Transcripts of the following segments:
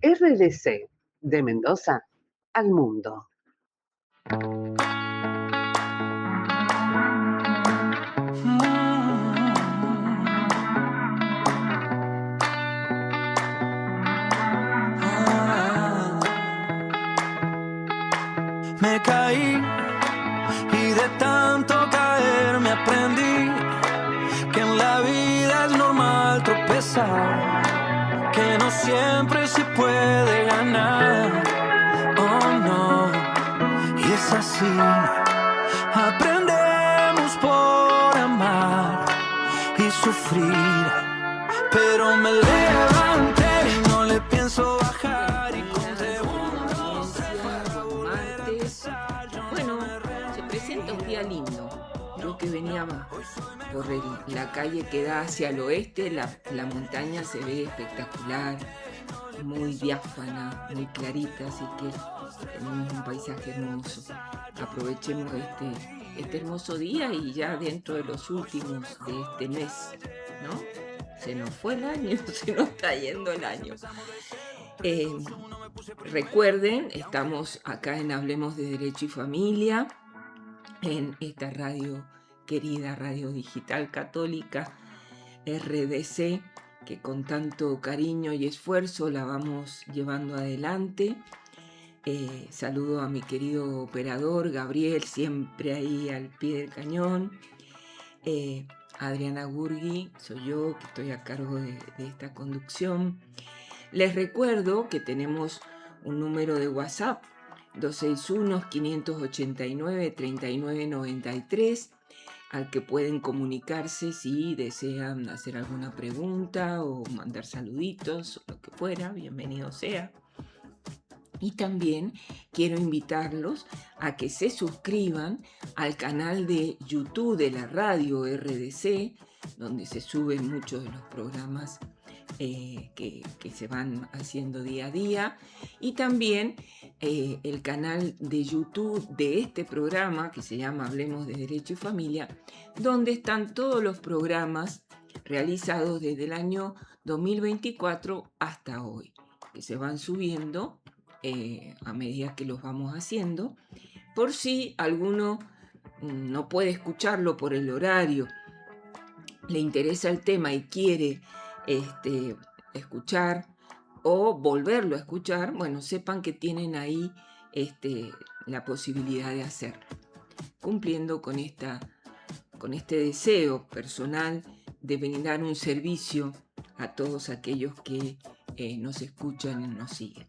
RDC, de Mendoza al mundo. Me caí y de tanto caer me aprendí que en la vida es normal tropezar, que no siempre se puede ganar, oh no, y es así, aprendemos por amar y sufrir, pero me levanté y no le pienso bajar y conté un, dos, tres para volver a empezar. Bueno, se presenta un día lindo. Yo que venía por la calle que da hacia el oeste, la montaña se ve espectacular, muy diáfana, muy clarita, así que tenemos un paisaje hermoso. Aprovechemos este hermoso día y ya dentro de los últimos de este mes, ¿no? Se nos fue el año, se nos está yendo el año. Recuerden, estamos acá en Hablemos de Derecho y Familia, en esta radio querida, Radio Digital Católica, RDC, que con tanto cariño y esfuerzo la vamos llevando adelante. Saludo a mi querido operador Gabriel, siempre ahí al pie del cañón. Adriana Gurgui, soy yo que estoy a cargo de esta conducción. Les recuerdo que tenemos un número de WhatsApp, 261-589-3993, al que pueden comunicarse si desean hacer alguna pregunta o mandar saluditos o lo que fuera, bienvenido sea. Y también quiero invitarlos a que se suscriban al canal de YouTube de la radio RDC, donde se suben muchos de los programas que se van haciendo día a día, y también el canal de YouTube de este programa que se llama Hablemos de Derecho y Familia, donde están todos los programas realizados desde el año 2024 hasta hoy, que se van subiendo a medida que los vamos haciendo, por si alguno no puede escucharlo por el horario, le interesa el tema y quiere escuchar o volverlo a escuchar, bueno, sepan que tienen ahí la posibilidad de hacerlo, cumpliendo con este deseo personal de brindar un servicio a todos aquellos que nos escuchan y nos siguen.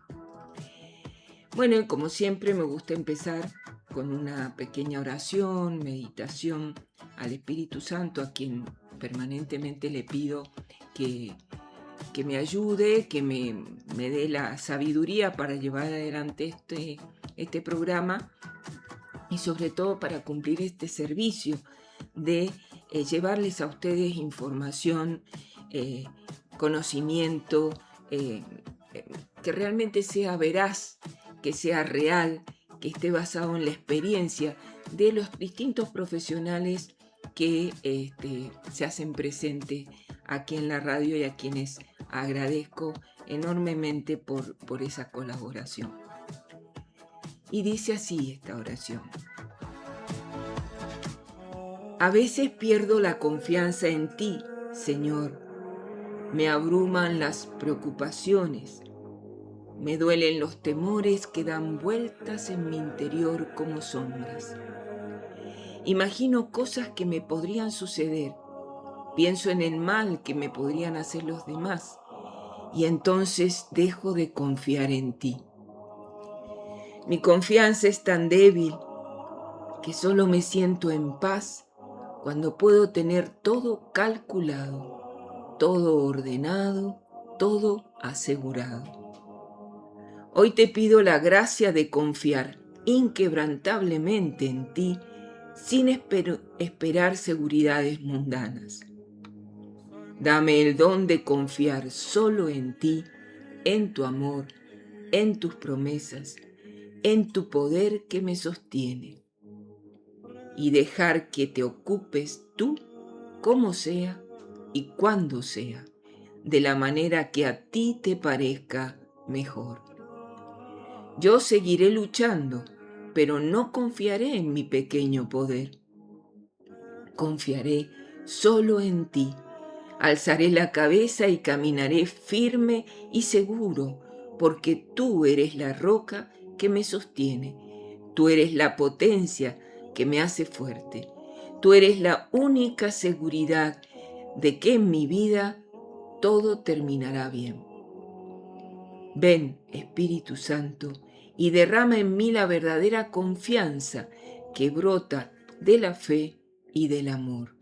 Bueno, y como siempre me gusta empezar con una pequeña oración, meditación al Espíritu Santo, a quien permanentemente le pido que me ayude, que me dé la sabiduría para llevar adelante este programa y sobre todo para cumplir este servicio de llevarles a ustedes información, conocimiento, que realmente sea veraz, que sea real, que esté basado en la experiencia de los distintos profesionales que se hacen presentes aquí en la radio y a quienes agradezco enormemente por esa colaboración. Y dice así esta oración. A veces pierdo la confianza en ti, Señor. Me abruman las preocupaciones. Me duelen los temores que dan vueltas en mi interior como sombras. Imagino cosas que me podrían suceder. Pienso en el mal que me podrían hacer los demás. Y entonces dejo de confiar en ti. Mi confianza es tan débil que solo me siento en paz cuando puedo tener todo calculado, todo ordenado, todo asegurado. Hoy te pido la gracia de confiar inquebrantablemente en ti sin esperar seguridades mundanas. Dame el don de confiar solo en ti, en tu amor, en tus promesas, en tu poder que me sostiene. Y dejar que te ocupes tú como sea y cuando sea, de la manera que a ti te parezca mejor. Yo seguiré luchando, pero no confiaré en mi pequeño poder. Confiaré solo en ti. Alzaré la cabeza y caminaré firme y seguro, porque tú eres la roca que me sostiene. Tú eres la potencia que me hace fuerte. Tú eres la única seguridad de que en mi vida todo terminará bien. Ven, Espíritu Santo, y derrama en mí la verdadera confianza que brota de la fe y del amor.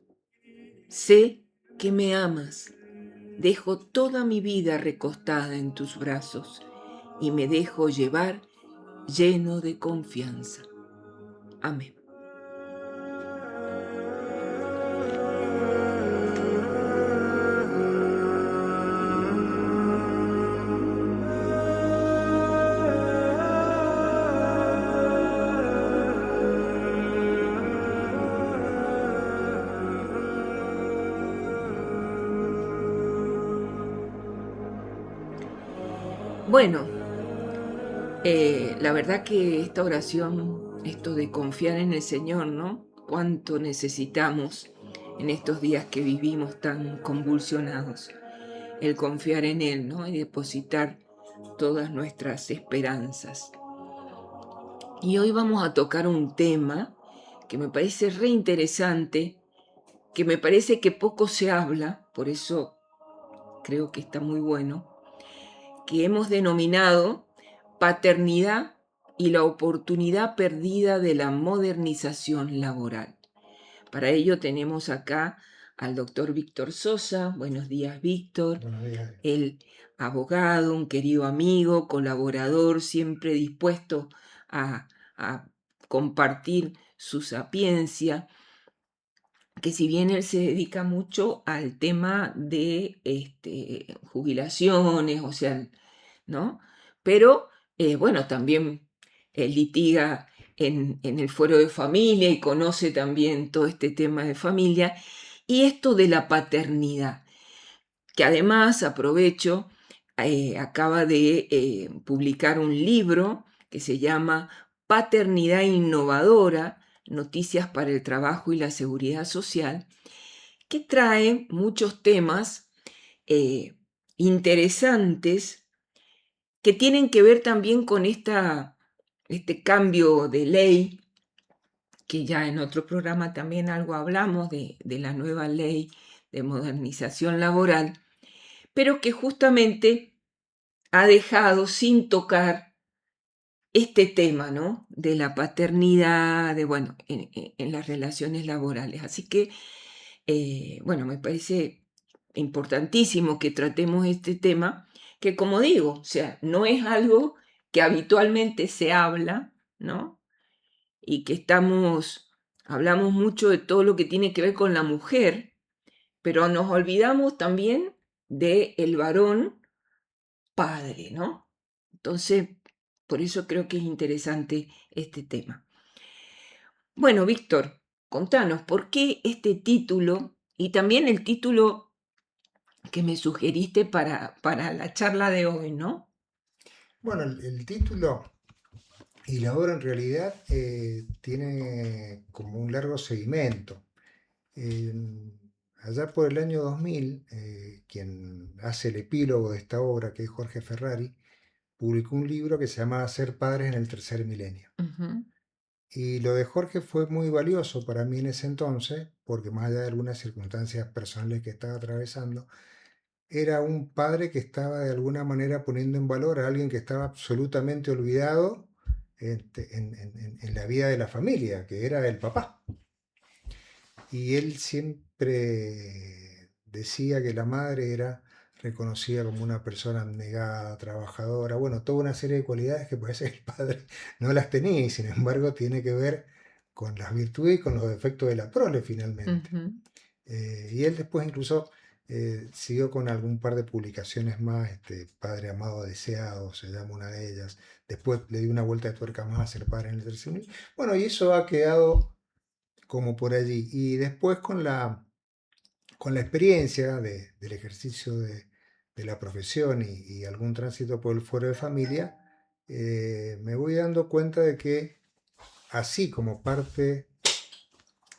Sé que me amas. Dejo toda mi vida recostada en tus brazos y me dejo llevar lleno de confianza. Amén. Bueno, la verdad que esta oración, esto de confiar en el Señor, ¿no? Cuánto necesitamos en estos días que vivimos tan convulsionados, el confiar en Él, ¿no? Y depositar todas nuestras esperanzas. Y hoy vamos a tocar un tema que me parece re interesante, que me parece que poco se habla, por eso creo que está muy bueno, que hemos denominado paternidad y la oportunidad perdida de la modernización laboral. Para ello tenemos acá al doctor Víctor Sosa. Buenos días, Víctor. Buenos días. El abogado, un querido amigo, colaborador, siempre dispuesto a compartir su sapiencia, que si bien él se dedica mucho al tema de jubilaciones, o sea, ¿no? Pero, bueno, también litiga en el fuero de familia y conoce también todo este tema de familia y esto de la paternidad, que además, aprovecho, acaba de publicar un libro que se llama Paternidad Innovadora, Noticias para el Trabajo y la Seguridad Social, que trae muchos temas interesantes que tienen que ver también con este cambio de ley, que ya en otro programa también algo hablamos de la nueva ley de modernización laboral, pero que justamente ha dejado sin tocar este tema, ¿no? De la paternidad, bueno, en las relaciones laborales. Así que, bueno, me parece importantísimo que tratemos este tema, que como digo, o sea, no es algo que habitualmente se habla, ¿no? Y que hablamos mucho de todo lo que tiene que ver con la mujer, pero nos olvidamos también del varón padre, ¿no? Entonces, por eso creo que es interesante este tema. Bueno, Víctor, contanos, ¿por qué este título y también el título que me sugeriste para la charla de hoy, ¿no? Bueno, el título y la obra en realidad tiene como un largo seguimiento. Allá por el año 2000, quien hace el epílogo de esta obra, que es Jorge Ferrari, publicó un libro que se llama Ser padres en el tercer milenio. Ujú. Y lo de Jorge fue muy valioso para mí en ese entonces, porque más allá de algunas circunstancias personales que estaba atravesando, era un padre que estaba de alguna manera poniendo en valor a alguien que estaba absolutamente olvidado en la vida de la familia, que era el papá. Y él siempre decía que la madre era reconocida como una persona abnegada, trabajadora, bueno, toda una serie de cualidades que parece que el padre no las tenía y sin embargo tiene que ver con las virtudes y con los defectos de la prole finalmente. Ujú. Y él después incluso siguió con algún par de publicaciones más, Padre Amado Deseado, se llama una de ellas. Después le dio una vuelta de tuerca más a ser padre en el tercer nivel. Bueno, y eso ha quedado como por allí. Y después con la experiencia del ejercicio la profesión y algún tránsito por el foro de familia, me voy dando cuenta de que, así como parte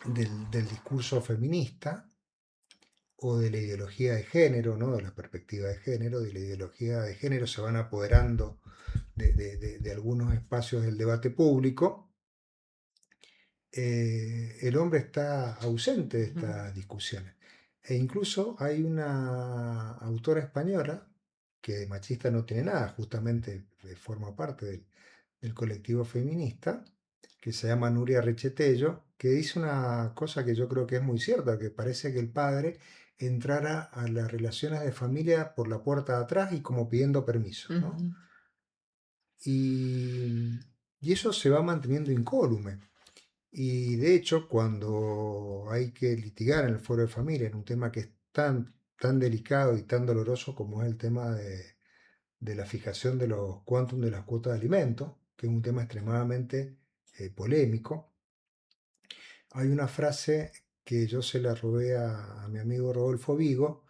del discurso feminista o de la ideología de género, ¿no? De la perspectiva de género, de la ideología de género se van apoderando de algunos espacios del debate público, el hombre está ausente de estas discusiones. E incluso hay una autora española que de machista no tiene nada, justamente forma parte del colectivo feminista, que se llama Nuria Rechetello, que dice una cosa que yo creo que es muy cierta, que parece que el padre entrara a las relaciones de familia por la puerta de atrás y como pidiendo permiso, ¿no? Ujú. Y eso se va manteniendo incólume. Y de hecho, cuando hay que litigar en el foro de familia en un tema que es tan delicado y tan doloroso como es el tema de la fijación de los quantum de las cuotas de alimentos, que es un tema extremadamente polémico, hay una frase que yo se la robé a mi amigo Rodolfo Vigo,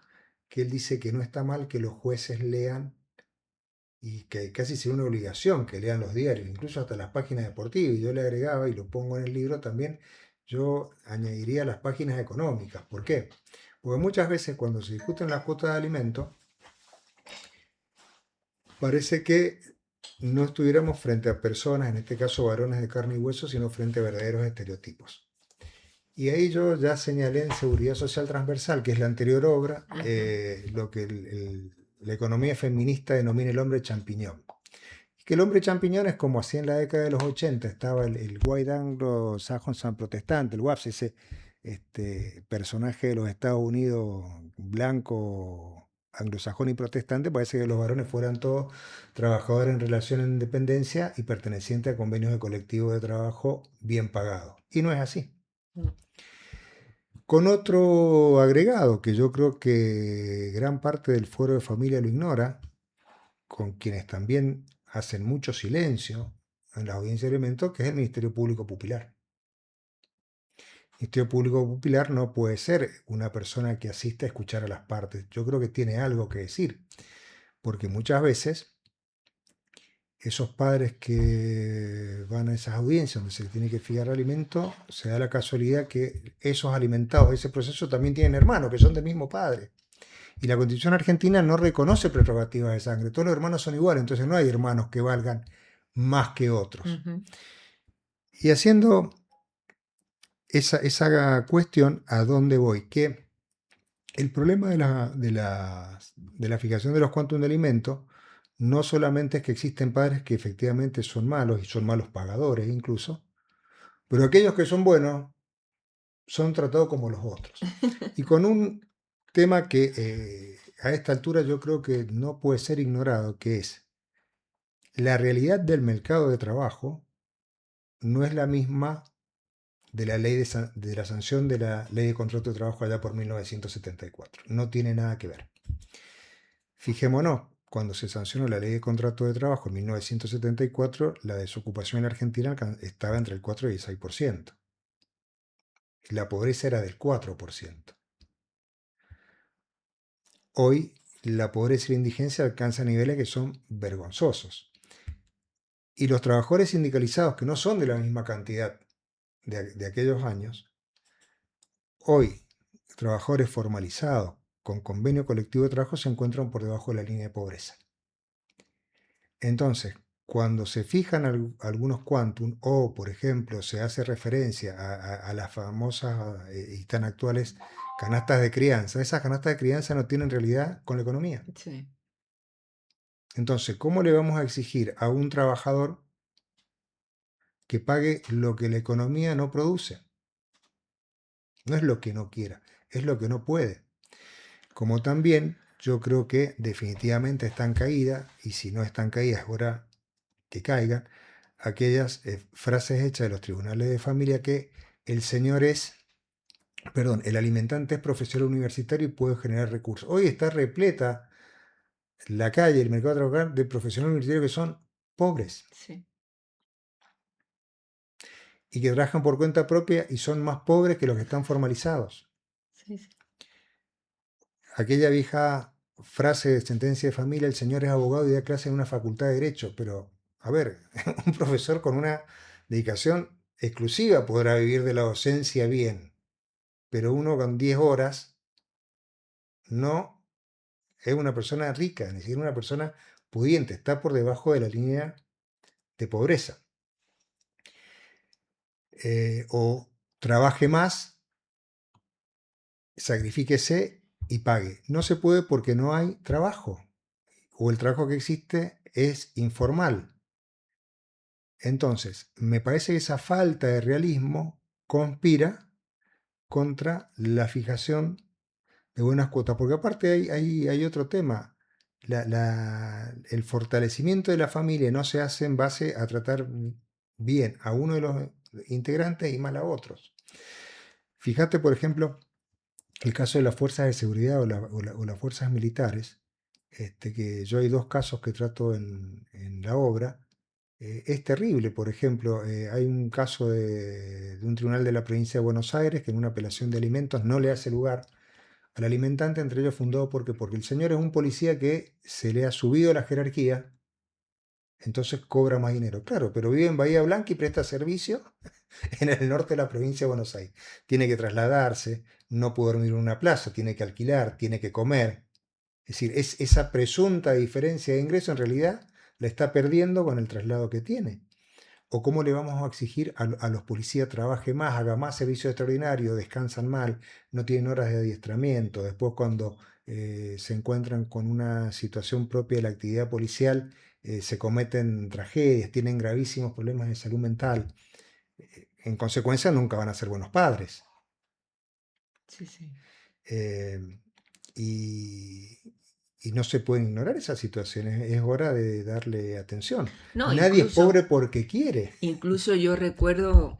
que él dice que no está mal que los jueces lean y que casi sea una obligación que lean los diarios, incluso hasta las páginas deportivas. Y yo le agregaba, y lo pongo en el libro también, yo añadiría las páginas económicas. ¿Por qué? Porque muchas veces cuando se discuten las cuotas de alimentos, parece que no estuviéramos frente a personas, en este caso varones de carne y hueso, sino frente a verdaderos estereotipos. Y ahí yo ya señalé en Seguridad Social Transversal, que es la anterior obra, lo que la economía feminista denomina el hombre champiñón. Que el hombre champiñón es como así en la década de los 80 estaba el White Anglo-Saxon Protestante, el WAPS, ese personaje de los Estados Unidos blanco, anglosajón y protestante. Parece que los varones fueran todos trabajadores en relación de independencia y pertenecientes a convenios de colectivo de trabajo bien pagados. Y no es así. Con otro agregado que yo creo que gran parte del foro de familia lo ignora, con quienes también hacen mucho silencio en la audiencia de alimentos, que es el Ministerio Público Pupilar. El Ministerio Público Pupilar no puede ser una persona que asiste a escuchar a las partes. Yo creo que tiene algo que decir, porque muchas veces esos padres que van a esas audiencias donde se les tiene que fijar alimento, se da la casualidad que esos alimentados de ese proceso también tienen hermanos que son del mismo padre. Y la Constitución argentina no reconoce prerrogativas de sangre. Todos los hermanos son iguales, entonces no hay hermanos que valgan más que otros. Y haciendo esa cuestión, ¿a dónde voy? Que el problema de la fijación de los cuantum de alimentos no solamente es que existen padres que efectivamente son malos y son malos pagadores incluso, pero aquellos que son buenos son tratados como los otros. Y con un tema que a esta altura yo creo que no puede ser ignorado, que es la realidad del mercado de trabajo no es la misma de la ley de la sanción de la ley de contrato de trabajo allá por 1974. No tiene nada que ver. Fijémonos, cuando se sancionó la ley de contrato de trabajo en 1974, la desocupación en Argentina estaba entre el 4 y el 6%. La pobreza era del 4%. Hoy la pobreza y la indigencia alcanzan niveles que son vergonzosos. Y los trabajadores sindicalizados, que no son de la misma cantidad de aquellos años, hoy, trabajadores formalizados con convenio colectivo de trabajo se encuentran por debajo de la línea de pobreza. Entonces, cuando se fijan algunos quantum o, por ejemplo, se hace referencia a las famosas y tan actuales canastas de crianza, esas canastas de crianza no tienen realidad con la economía. Sí. Entonces, ¿cómo le vamos a exigir a un trabajador que pague lo que la economía no produce? No es lo que no quiera, es lo que no puede. Como también yo creo que definitivamente están caídas, y si no están caídas es hora que caigan, aquellas frases hechas de los tribunales de familia que el señor es, perdón, el alimentante es profesor universitario y puede generar recursos. Hoy está repleta la calle, el mercado de trabajar de profesionales universitarios que son pobres Sí. y que trabajan por cuenta propia y son más pobres que los que están formalizados. Sí, sí. Aquella vieja frase de sentencia de familia, el señor es abogado y da clase en una facultad de Derecho, pero, a ver, un profesor con una dedicación exclusiva podrá vivir de la docencia bien, pero uno con 10 horas no es una persona rica, ni siquiera una persona pudiente, está por debajo de la línea de pobreza. O trabaje más, sacrifíquese y pague. No se puede porque no hay trabajo, o el trabajo que existe es informal. Entonces, me parece que esa falta de realismo conspira contra la fijación de buenas cuotas, porque aparte hay otro tema. El fortalecimiento de la familia no se hace en base a tratar bien a uno de los integrantes y mal a otros. Fíjate, por ejemplo, el caso de las fuerzas de seguridad o las fuerzas militares, que yo hay dos casos que trato en la obra. Es terrible, por ejemplo, hay un caso de un tribunal de la provincia de Buenos Aires que en una apelación de alimentos no le hace lugar al alimentante, entre ellos fundado porque el señor es un policía que se le ha subido la jerarquía, entonces cobra más dinero. Claro, pero vive en Bahía Blanca y presta servicio en el norte de la provincia de Buenos Aires. Tiene que trasladarse, no puede dormir en una plaza, tiene que alquilar, tiene que comer. Es decir, esa presunta diferencia de ingreso en realidad la está perdiendo con el traslado que tiene. ¿O cómo le vamos a exigir a los policías trabaje más, haga más servicio extraordinario, descansan mal, no tienen horas de adiestramiento? Después cuando se encuentran con una situación propia de la actividad policial, se cometen tragedias, tienen gravísimos problemas de salud mental. En consecuencia nunca van a ser buenos padres. Sí, sí. Eh, y, y no se pueden ignorar esas situaciones, es hora de darle atención. No, Nadie es pobre porque quiere. incluso yo recuerdo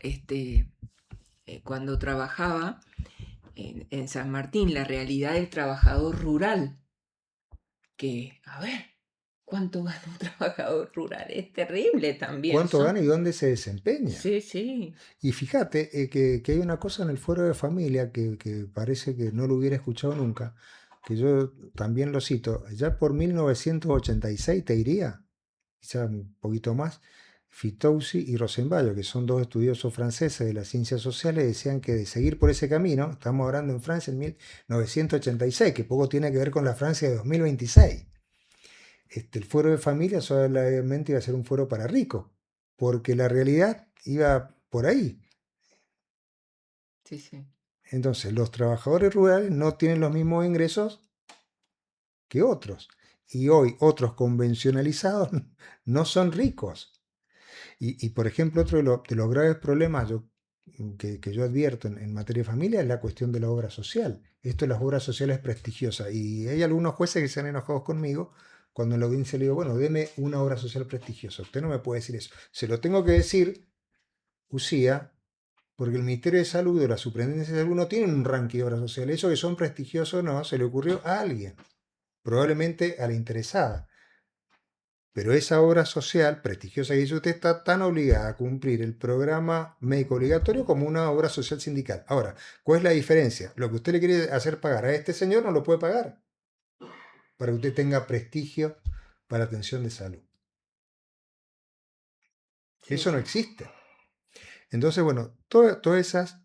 cuando trabajaba en San Martín, la realidad del trabajador rural, que, a ver, ¿cuánto gana un trabajador rural? Es terrible también. ¿Cuánto gana y dónde se desempeña? Sí, sí. Y fíjate que hay una cosa en el fuero de familia que parece que no lo hubiera escuchado nunca, que yo también lo cito, ya por 1986 te diría, quizá un poquito más, Fitoussi y Rosenbaum, que son dos estudiosos franceses de las ciencias sociales, decían que de seguir por ese camino, estamos hablando en Francia en 1986, que poco tiene que ver con la Francia de 2026. El fuero de familia solamente iba a ser un fuero para ricos, porque la realidad iba por ahí. Sí, sí. Entonces, los trabajadores rurales no tienen los mismos ingresos que otros. Y hoy otros convencionalizados no son ricos. Y, por ejemplo, otro de los graves problemas que yo advierto en materia de familia es la cuestión de la obra social. Esto de las obras sociales prestigiosas. Y hay algunos jueces que se han enojado conmigo cuando en la audiencia le digo, bueno, deme una obra social prestigiosa. Usted no me puede decir eso. Se lo tengo que decir, Usía, porque el Ministerio de Salud o la Superintendencia de Salud no tienen un ranking de obras sociales. Eso que son prestigiosos no, se le ocurrió a alguien, probablemente a la interesada. Pero esa obra social prestigiosa que dice usted está tan obligada a cumplir el programa médico obligatorio como una obra social sindical. Ahora, ¿cuál es la diferencia? Lo que usted le quiere hacer pagar a este señor no lo puede pagar para que usted tenga prestigio para atención de salud. Sí, Eso no sí. existe. Entonces, bueno, todas esas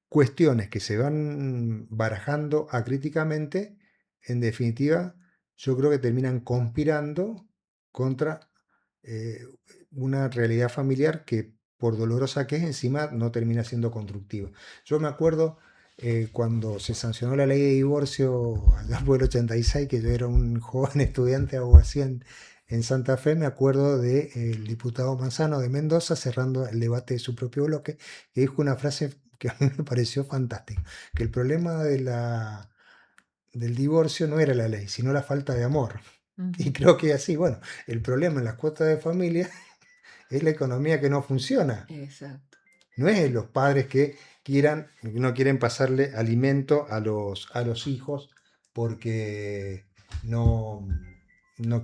cuestiones que se van barajando acríticamente, en definitiva, yo creo que terminan conspirando contra una realidad familiar que, por dolorosa que es, encima no termina siendo constructiva. Yo me acuerdo cuando se sancionó la ley de divorcio allá por el 86, que yo era un joven estudiante de abogacía en Santa Fe, me acuerdo del diputado Manzano de Mendoza cerrando el debate de su propio bloque, que dijo una frase que a mí me pareció fantástica, que el problema del divorcio no era la ley, sino la falta de amor. Y creo que así, bueno, el problema en las cuotas de familia es la economía que no funciona. Exacto. No es los padres que no quieren pasarle alimento a los hijos porque no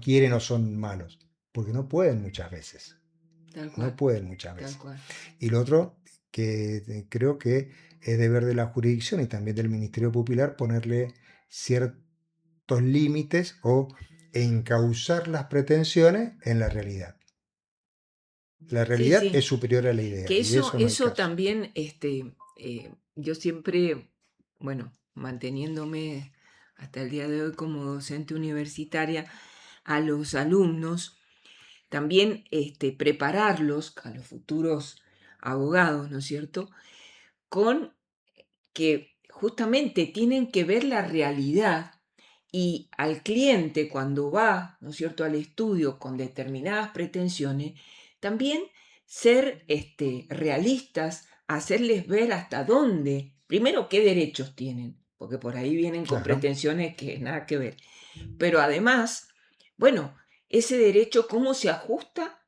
quieren o son malos, porque no pueden muchas veces. Tal cual. No pueden muchas Tal veces. cual. Y lo otro, que creo que es deber de la jurisdicción y también del Ministerio Popular ponerle ciertos límites o encauzar las pretensiones en la realidad. La Sí, realidad sí. es superior a la idea, Que y de eso, eso no hay eso caso. también, yo siempre, bueno, manteniéndome hasta el día de hoy como docente universitaria, a los alumnos, también prepararlos, a los futuros abogados, ¿no es cierto?, con que justamente tienen que ver la realidad y al cliente cuando va, ¿no es cierto?, al estudio con determinadas pretensiones, también ser realistas, hacerles ver hasta dónde, primero qué derechos tienen, porque por ahí vienen con Claro. pretensiones que nada que ver, pero además, bueno, ese derecho cómo se ajusta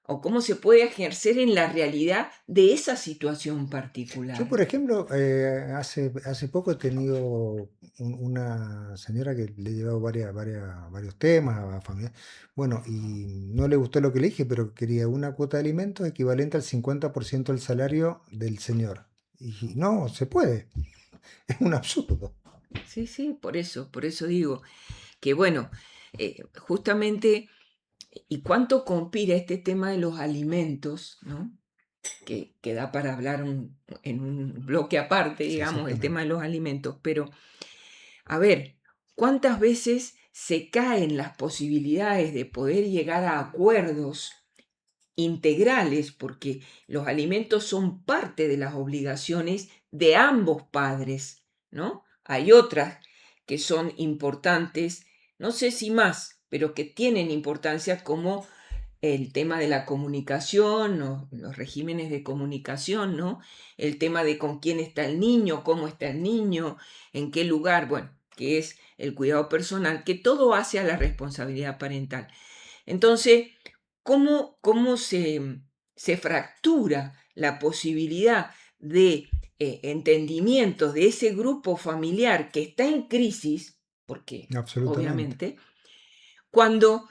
o cómo se puede ejercer en la realidad de esa situación Yo, particular. por ejemplo, hace poco he tenido una señora que le he llevado varios temas a familia. Bueno, y no le gustó lo que le dije, pero quería una cuota de alimentos equivalente al 50% del salario del señor. Y no, se puede. Es un absurdo. Sí, sí, por eso digo que bueno, justamente, y cuánto conspira este tema de los alimentos, ¿no? Que da para hablar en un bloque aparte, Sí, digamos, el tema exactamente. de los alimentos, pero a ver, ¿cuántas veces se caen las posibilidades de poder llegar a acuerdos integrales? Porque los alimentos son parte de las obligaciones de ambos padres, ¿no? Hay otras que son importantes, no sé si más, pero que tienen importancia como el tema de la comunicación, los regímenes de comunicación, ¿no? El tema de con quién está el niño, cómo está el niño, en qué lugar, bueno, que es el cuidado personal, que todo hace a la responsabilidad parental. Entonces, ¿cómo se fractura la posibilidad de entendimientos de ese grupo familiar que está en crisis? Porque, Absolutamente. obviamente, cuando,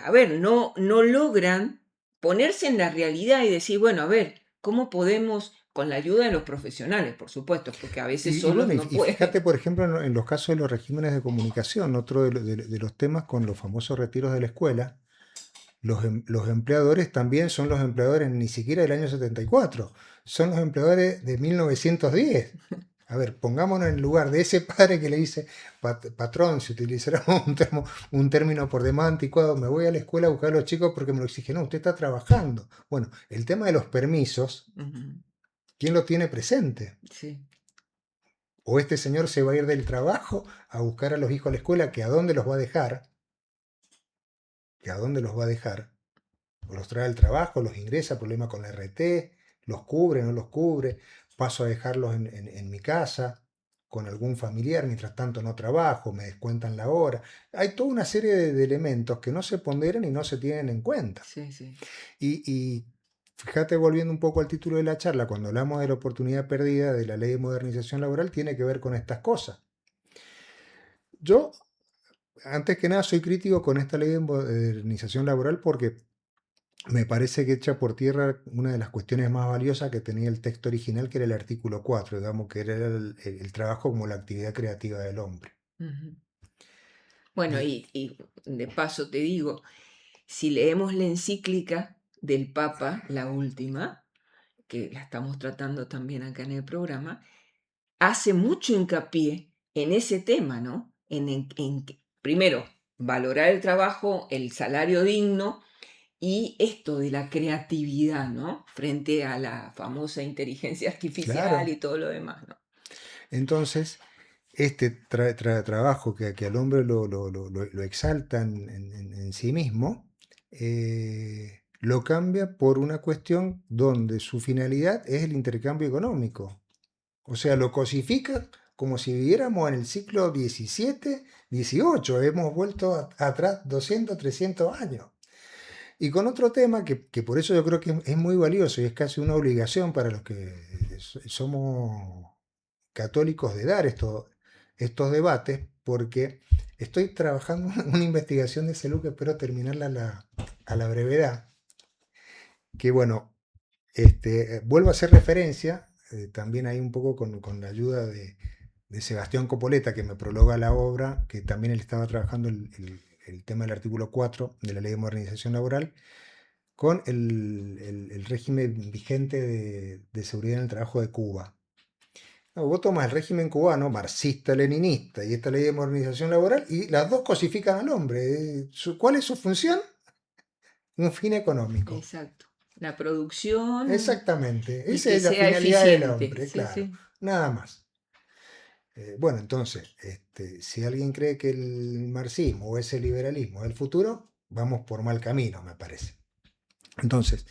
a ver, no logran ponerse en la realidad y decir, bueno, a ver, ¿cómo podemos, con la ayuda de los profesionales, por supuesto, porque a veces Y solos bueno, no y fíjate, pueden? por ejemplo, en los casos de los regímenes de comunicación, otro de los temas con los famosos retiros de la escuela. Los empleadores también son los empleadores ni siquiera del año 74, son los empleadores de 1910. A ver, pongámonos en el lugar de ese padre que le dice, patrón, si utilizara un término por demás anticuado, me voy a la escuela a buscar a los chicos porque me lo exigen. No, usted está trabajando. Bueno, el tema de los permisos, Ujú, ¿quién lo tiene presente? sí, O este señor se va a ir del trabajo a buscar a los hijos a la escuela, que a dónde los va a dejar, que a dónde los va a dejar. O los trae al trabajo, los ingresa, problema con la RT, los cubre, no los cubre, paso a dejarlos en mi casa con algún familiar, mientras tanto no trabajo, me descuentan la hora. Hay toda una serie de elementos que no se ponderan y no se tienen en cuenta. sí, sí. Y fíjate, volviendo un poco al título de la charla, cuando hablamos de la oportunidad perdida de la ley de modernización laboral, tiene que ver con estas cosas. Yo, antes que nada, soy crítico con esta ley de modernización laboral porque me parece que echa por tierra una de las cuestiones más valiosas que tenía el texto original, que era el artículo 4, digamos, que era el trabajo como la actividad creativa del hombre. Ujú. Bueno, Y y de paso te digo, si leemos la encíclica del Papa, la última, que la estamos tratando también acá en el programa, hace mucho hincapié en ese tema, ¿no? Primero, valorar el trabajo, el salario digno y esto de la creatividad, ¿no? Frente a la famosa inteligencia artificial claro, y todo lo demás, ¿no? entonces este trabajo que al hombre lo exalta en sí mismo, lo cambia por una cuestión donde su finalidad es el intercambio económico. O sea, lo cosifica como si viviéramos en el siglo XVII, XVIII. Hemos vuelto atrás 200, 300 años. Y con otro tema que por eso yo creo que es muy valioso y es casi una obligación para los que somos católicos de dar estos debates, porque estoy trabajando en una investigación de salud que espero terminarla a la brevedad, que bueno, vuelvo a hacer referencia, también ahí un poco con la ayuda de Sebastián Copoleta, que me prologa la obra, que también él estaba trabajando el tema del artículo 4 de la Ley de Modernización Laboral, con el régimen vigente de seguridad en el trabajo de Cuba. No, vos tomas el régimen cubano, marxista-leninista, y esta Ley de Modernización Laboral, y las dos cosifican al hombre. ¿Cuál es su función? Un fin económico. Exacto. La producción. Exactamente. Y Esa que es la sea finalidad del eficiente. hombre, Sí, claro. sí. Nada más. Bueno, entonces, si alguien cree que el marxismo o ese liberalismo es el futuro, vamos por mal camino, me parece. Entonces,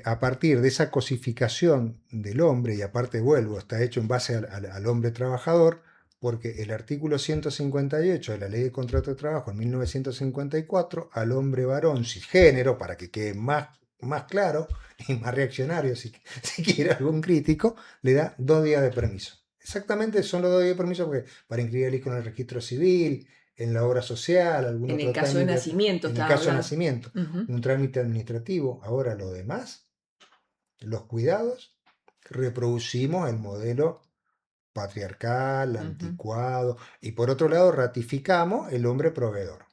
a partir de esa cosificación del hombre, y aparte vuelvo, está hecho en base al hombre trabajador, porque el artículo 158 de la Ley de Contrato de Trabajo en 1954, al hombre varón cisgénero, para que quede más claro y más reaccionario, si quiere algún crítico, le da 2 días de permiso. Exactamente, son los 2 días de permiso porque para inscribir al hijo en el registro civil, en la obra social, algún En otro el caso de trámite, nacimiento. en el estaba caso de hablando. nacimiento, un trámite administrativo. Ahora lo demás, los cuidados, reproducimos el modelo patriarcal, anticuado, y por otro lado ratificamos el hombre proveedor.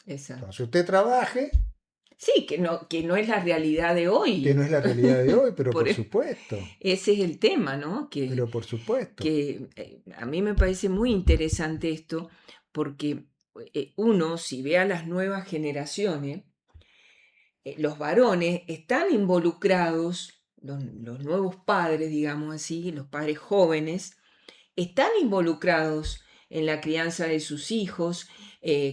Exacto. Entonces usted trabaje, Sí, que no es la realidad de hoy. que no es la realidad de hoy, pero por supuesto. Ese es el tema, ¿no? Pero por supuesto. Que a mí me parece muy interesante esto, porque uno, si ve a las nuevas generaciones, los varones están involucrados, los nuevos padres, digamos así, los padres jóvenes, están involucrados en la crianza de sus hijos,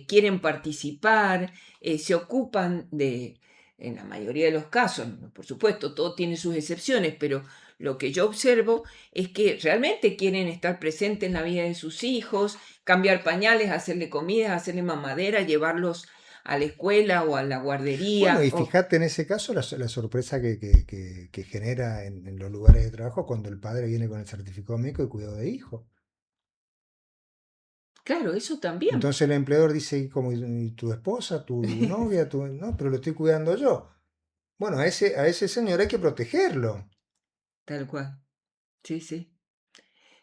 quieren participar, se ocupan en la mayoría de los casos, por supuesto, todo tiene sus excepciones, pero lo que yo observo es que realmente quieren estar presentes en la vida de sus hijos, cambiar pañales, hacerle comida, hacerle mamadera, llevarlos a la escuela o a la guardería. Bueno, y fíjate en ese caso la sorpresa que genera en los lugares de trabajo cuando el padre viene con el certificado médico de cuidado de hijo. Claro, eso también. Entonces el empleador dice, ¿y tu esposa, tu novia? No, pero lo estoy cuidando yo. Bueno, a ese señor hay que protegerlo. Tal cual. Sí, sí.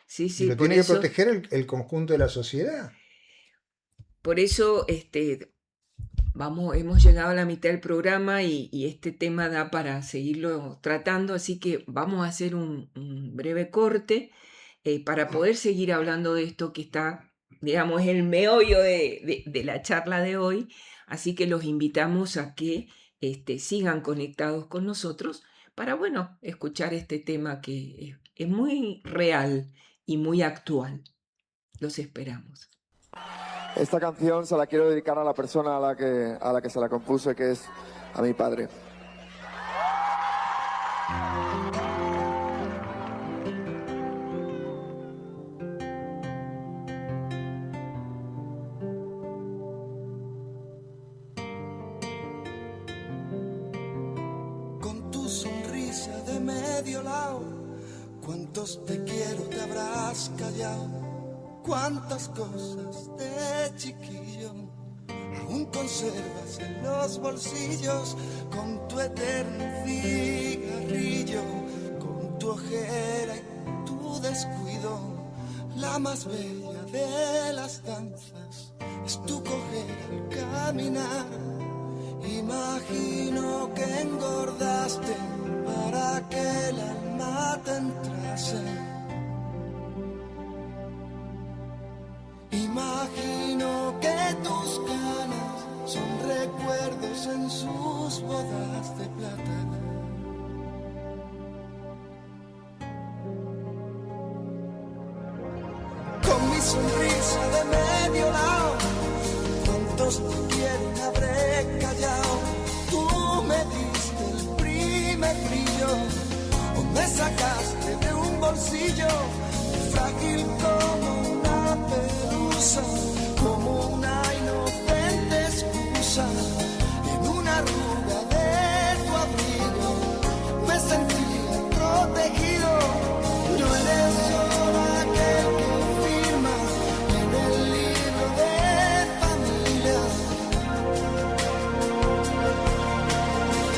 Sí, Y sí, lo por tiene que eso, proteger el conjunto de la sociedad. por eso hemos llegado a la mitad del programa y este tema da para seguirlo tratando, así que vamos a hacer un breve corte para poder seguir hablando de esto que está, digamos, el meollo de la charla de hoy. Así que los invitamos a que sigan conectados con nosotros para, bueno, escuchar este tema que es muy real y muy actual. Los esperamos. Esta canción se la quiero dedicar a la persona a la que se la compuse, que es a mi padre. Con tu sonrisa de medio lado, cuántos te quiero te habrás callado. Cuántas cosas de chiquillo aún conservas en los bolsillos, con tu eterno cigarrillo, con tu ojera y tu descuido. La más bella de las danzas es tu coger al caminar. Imagino que engordaste para que el alma te entrase. Imagino que tus canas son recuerdos en sus bodas de plata. Con mi sonrisa de medio lado, cuántos te quieren habré callado. Tú me diste el primer brillo, o me sacaste de un bolsillo frágil como una pelusa, como una inocente excusa. En una arruga de tu abrigo me sentía protegido. No eres solo aquel que firma en el libro de familia,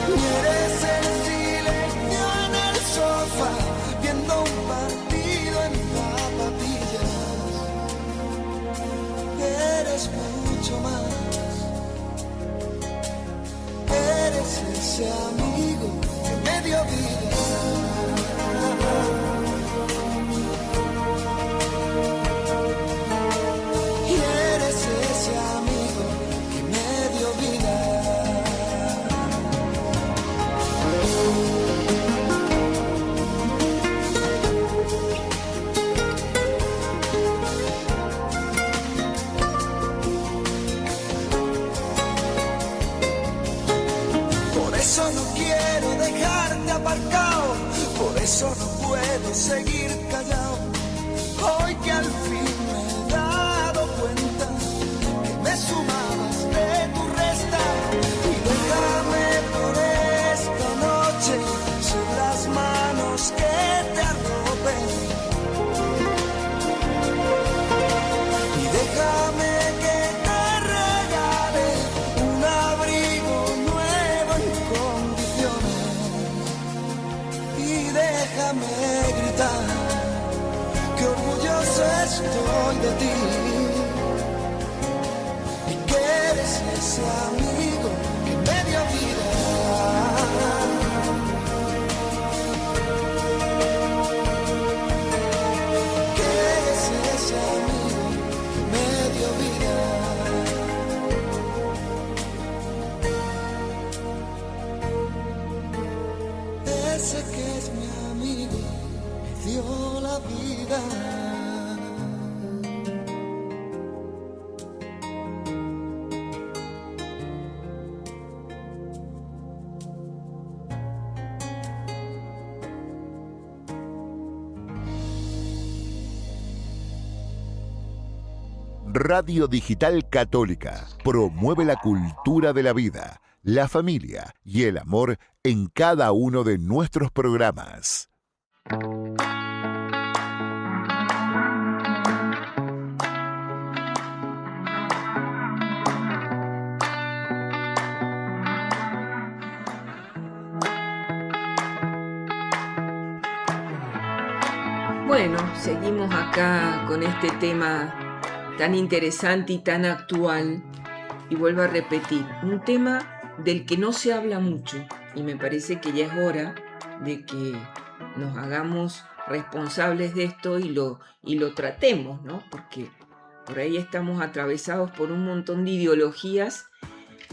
ni eres el silencio en el sofá viendo un partido en papa. ese amigo que me dio vida. Y eres ese amigo que me dio vida. Por eso no quiero dejarte aparcado, por eso no puedo seguir callado. Hoy que al fin me he dado cuenta que me sumabas de tu resta. Y déjame por esta noche sin las manos que te arropen. Y déjame que te regale un abrigo nuevo en condiciones. Y déjame gritar que orgulloso estoy de ti. Y que eres ese amigo que me dio vida. Que eres ese amigo que me dio vida. Ese que es mi amigo me dio la vida. Radio Digital Católica promueve la cultura de la vida, la familia y el amor en cada uno de nuestros programas. Bueno, seguimos acá con este tema tan interesante y tan actual, y vuelvo a repetir, un tema del que no se habla mucho, y me parece que ya es hora de que nos hagamos responsables de esto y lo tratemos, ¿no? Porque por ahí estamos atravesados por un montón de ideologías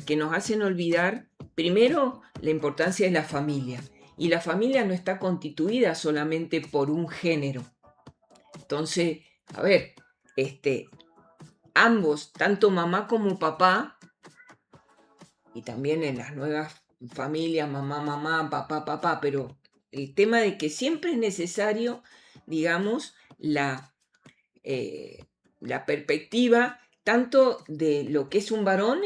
que nos hacen olvidar, primero, la importancia de la familia, y la familia no está constituida solamente por un género. Entonces, a ver, ambos, tanto mamá como papá, y también en las nuevas familias, mamá, papá, pero el tema de que siempre es necesario, digamos, la perspectiva tanto de lo que es un varón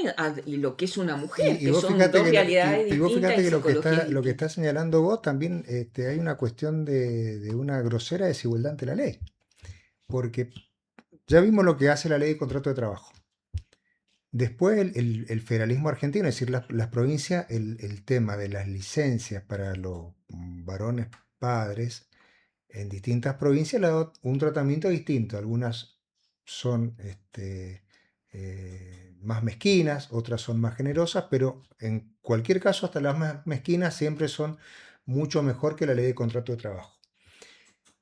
y lo que es una mujer, que son dos realidades distintas. Y vos fíjate que psicologías lo que está señalando vos también, hay una cuestión de una grosera desigualdad ante la ley. Porque ya vimos lo que hace la ley de contrato de trabajo. Después el federalismo argentino, es decir, las provincias, el tema de las licencias para los varones padres en distintas provincias le ha dado un tratamiento distinto. Algunas son más mezquinas, otras son más generosas, pero en cualquier caso, hasta las más mezquinas siempre son mucho mejor que la ley de contrato de trabajo.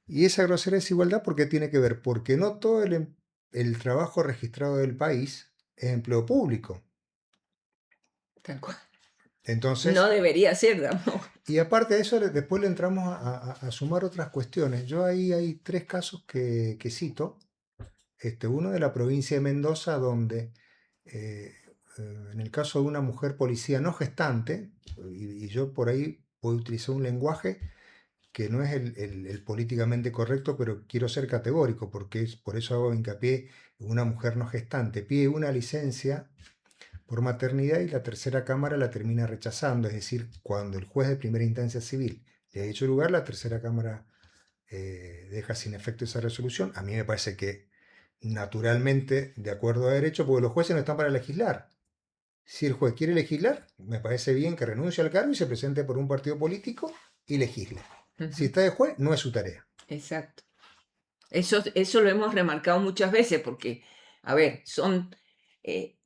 Y esa grosera desigualdad, ¿por qué tiene que ver? Porque no todo el trabajo registrado del país es empleo público. Tal cual. Entonces, no debería ser, ¿no? Y aparte de eso, después le entramos a sumar otras cuestiones. Yo ahí hay tres casos que cito. Uno de la provincia de Mendoza, donde en el caso de una mujer policía no gestante, y yo por ahí puedo utilizar un lenguaje que no es el políticamente correcto, pero quiero ser categórico, porque por eso hago hincapié en una mujer no gestante. Pide una licencia por maternidad y la tercera cámara la termina rechazando, es decir, cuando el juez de primera instancia civil le ha dicho lugar, la tercera cámara deja sin efecto esa resolución. A mí me parece que naturalmente, de acuerdo a derecho, porque los jueces no están para legislar. Si el juez quiere legislar, me parece bien que renuncie al cargo y se presente por un partido político y legisle. Si está de juez, no es su tarea. Exacto. Eso lo hemos remarcado muchas veces porque, a ver, son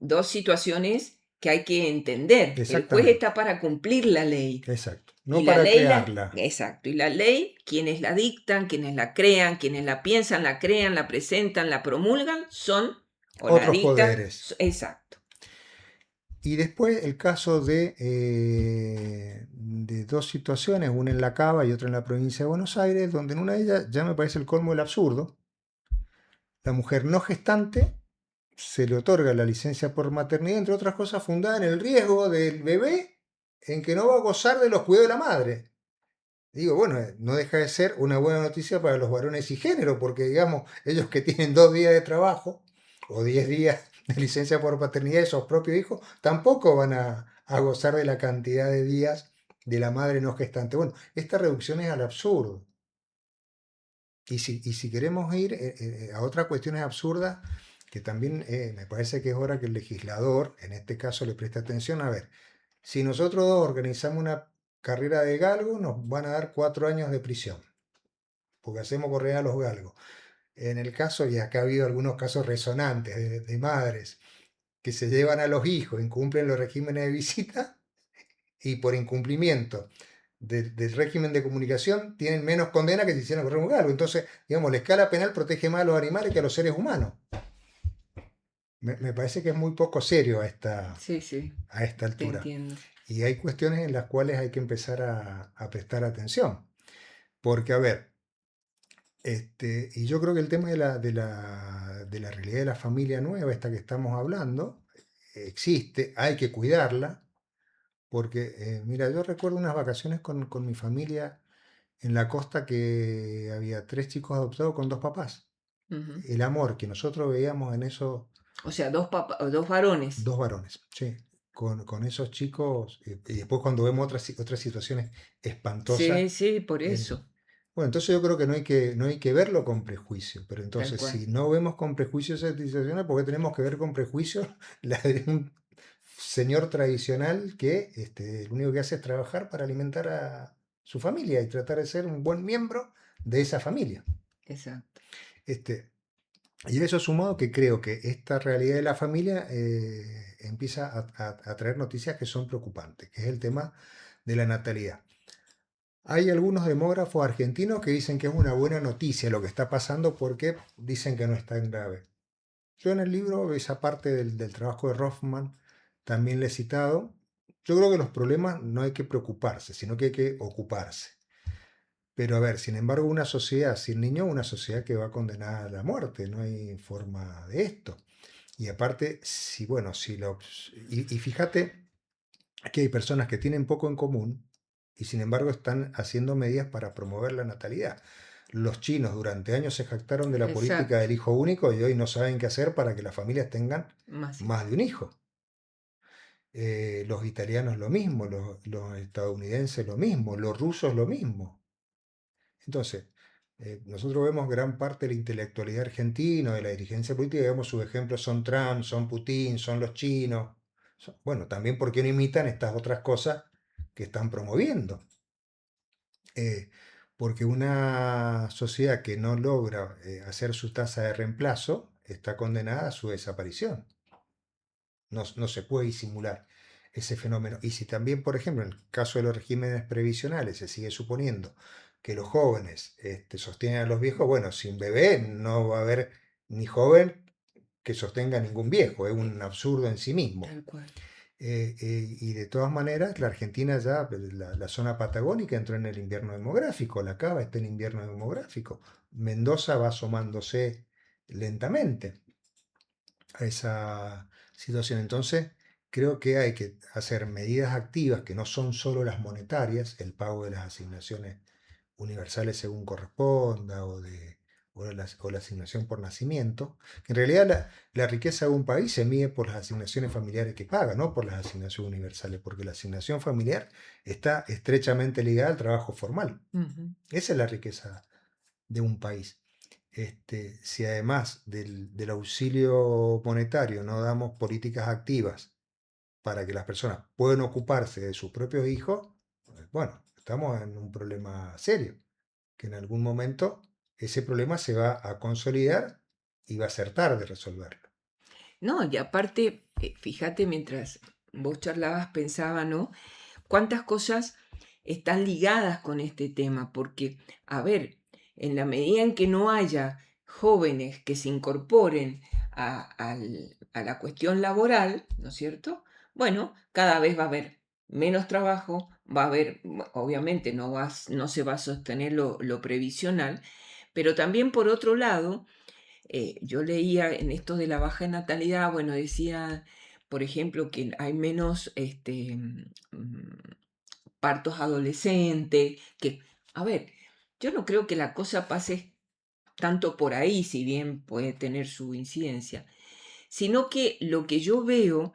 dos situaciones que hay que entender. El juez Exactamente. está para cumplir la ley. Exacto. No Y la para ley crearla. exacto. Y la ley, quienes la dictan, quienes la crean, quienes la piensan, la crean, la presentan, la promulgan, son o la Otros dictan. poderes. Exacto. Y después el caso de dos situaciones, una en La Cava y otra en la provincia de Buenos Aires, donde en una de ellas ya me parece el colmo del absurdo. La mujer no gestante se le otorga la licencia por maternidad, entre otras cosas, fundada en el riesgo del bebé en que no va a gozar de los cuidados de la madre. Digo, bueno, no deja de ser una buena noticia para los varones y género, porque digamos, ellos que tienen 2 días de trabajo o 10 días de licencia por paternidad de sus propios hijos, tampoco van a gozar de la cantidad de días de la madre no gestante. Bueno, esta reducción es al absurdo. Y si queremos ir a otras cuestiones absurdas, que también me parece que es hora que el legislador, en este caso, le preste atención. A ver, si nosotros dos organizamos una carrera de galgo, nos van a dar 4 años de prisión, porque hacemos correr a los galgos. En el caso, y acá ha habido algunos casos resonantes de madres que se llevan a los hijos, incumplen los regímenes de visita y por incumplimiento del régimen de comunicación tienen menos condena que si hicieran correr un galgo. Entonces, digamos, la escala penal protege más a los animales que a los seres humanos. Me parece que es muy poco serio Sí, sí, a esta te altura. entiendo. Y hay cuestiones en las cuales hay que empezar a prestar atención. Porque, a ver, y yo creo que el tema de la realidad de la familia nueva, esta que estamos hablando, existe, hay que cuidarla, porque, mira, yo recuerdo unas vacaciones con mi familia en la costa que había 3 chicos adoptados con 2 papás. Ujú. El amor que nosotros veíamos en esos O sea, dos varones. 2 varones, sí, con esos chicos, y después cuando vemos otras situaciones espantosas. Sí, sí, por en- eso, bueno, entonces yo creo que no hay que verlo con prejuicio, pero tal entonces cual. si no vemos con prejuicio esas situaciones, ¿por qué tenemos que ver con prejuicio la de un señor tradicional que lo único que hace es trabajar para alimentar a su familia y tratar de ser un buen miembro de esa familia? Exacto. Este, y eso sumado que creo que esta realidad de la familia empieza a traer noticias que son preocupantes, que es el tema de la natalidad. Hay algunos demógrafos argentinos que dicen que es una buena noticia lo que está pasando porque dicen que no es tan grave. Yo en el libro, esa parte del trabajo de Rothman, también le he citado. Yo creo que los problemas no hay que preocuparse, sino que hay que ocuparse. Pero a ver, sin embargo, una sociedad sin niños es una sociedad que va condenada a la muerte, no hay forma de esto. Y aparte, si bueno, y fíjate que hay personas que tienen poco en común y sin embargo están haciendo medidas para promover la natalidad. Los chinos durante años se jactaron de la política Exacto. del hijo único y hoy no saben qué hacer para que las familias tengan Más más de un hijo. Los italianos lo mismo, los estadounidenses lo mismo, los rusos lo mismo. Entonces, nosotros vemos gran parte de la intelectualidad argentina, de la dirigencia política, y vemos sus ejemplos son Trump, son Putin, son los chinos. Bueno, también porque no imitan estas otras cosas que están promoviendo. Eh, Porque una sociedad que no logra hacer su tasa de reemplazo está condenada a su desaparición. No se puede disimular ese fenómeno. Y si también, por ejemplo, en el caso de los regímenes previsionales se sigue suponiendo que los jóvenes sostienen a los viejos, bueno, sin bebé no va a haber ni joven que sostenga a ningún viejo, es un absurdo en sí mismo. tal cual. Y de todas maneras, la Argentina ya, la zona patagónica entró en el invierno demográfico, la Cava está en invierno demográfico, Mendoza va asomándose lentamente a esa situación. Entonces, creo que hay que hacer medidas activas que no son solo las monetarias, el pago de las asignaciones universales según corresponda o la asignación por nacimiento. En realidad, la riqueza de un país se mide por las asignaciones familiares que paga, no por las asignaciones universales, porque la asignación familiar está estrechamente ligada al trabajo formal. Ujú. Esa es la riqueza de un país. Si además del auxilio monetario no damos políticas activas para que las personas puedan ocuparse de sus propios hijos, pues, bueno, estamos en un problema serio, que en algún momento ese problema se va a consolidar y va a ser tarde resolverlo. No, y aparte, fíjate, mientras vos charlabas, pensaba, ¿no? Cuántas cosas están ligadas con este tema, porque, a ver, en la medida en que no haya jóvenes que se incorporen a la cuestión laboral, ¿no es cierto? Bueno, cada vez va a haber menos trabajo, va a haber, obviamente no se va a sostener lo previsional, pero también por otro lado, yo leía en esto de la baja natalidad, bueno, decía, por ejemplo, que hay menos partos adolescentes, que, a ver, yo no creo que la cosa pase tanto por ahí, si bien puede tener su incidencia, sino que lo que yo veo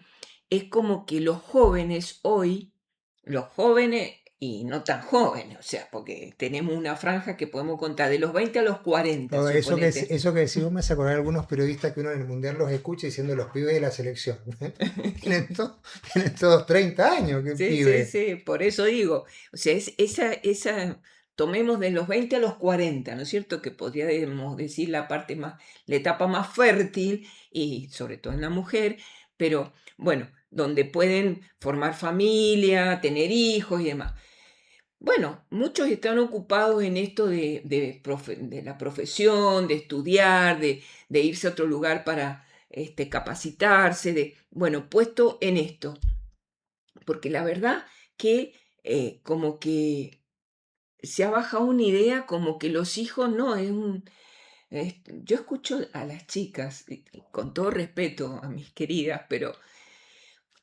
es como que los jóvenes hoy, los jóvenes y no tan jóvenes, o sea, porque tenemos una franja que podemos contar de los 20 a los 40, No, suponete. eso que decimos me hace acordar de algunos periodistas que uno en el Mundial los escucha diciendo los pibes de la selección. Tienen todos 30 años, qué Sí, sí, pibe. sí, por eso digo, o sea, tomemos de los 20 a los 40, ¿no es cierto? Que podríamos decir la parte más, la etapa más fértil y sobre todo en la mujer, pero bueno, donde pueden formar familia, tener hijos y demás. Bueno, muchos están ocupados en esto de la profesión, de estudiar, de irse a otro lugar para capacitarse, bueno, puesto en esto porque la verdad que como que se ha bajado una idea como que los hijos no es yo escucho a las chicas, y con todo respeto a mis queridas, pero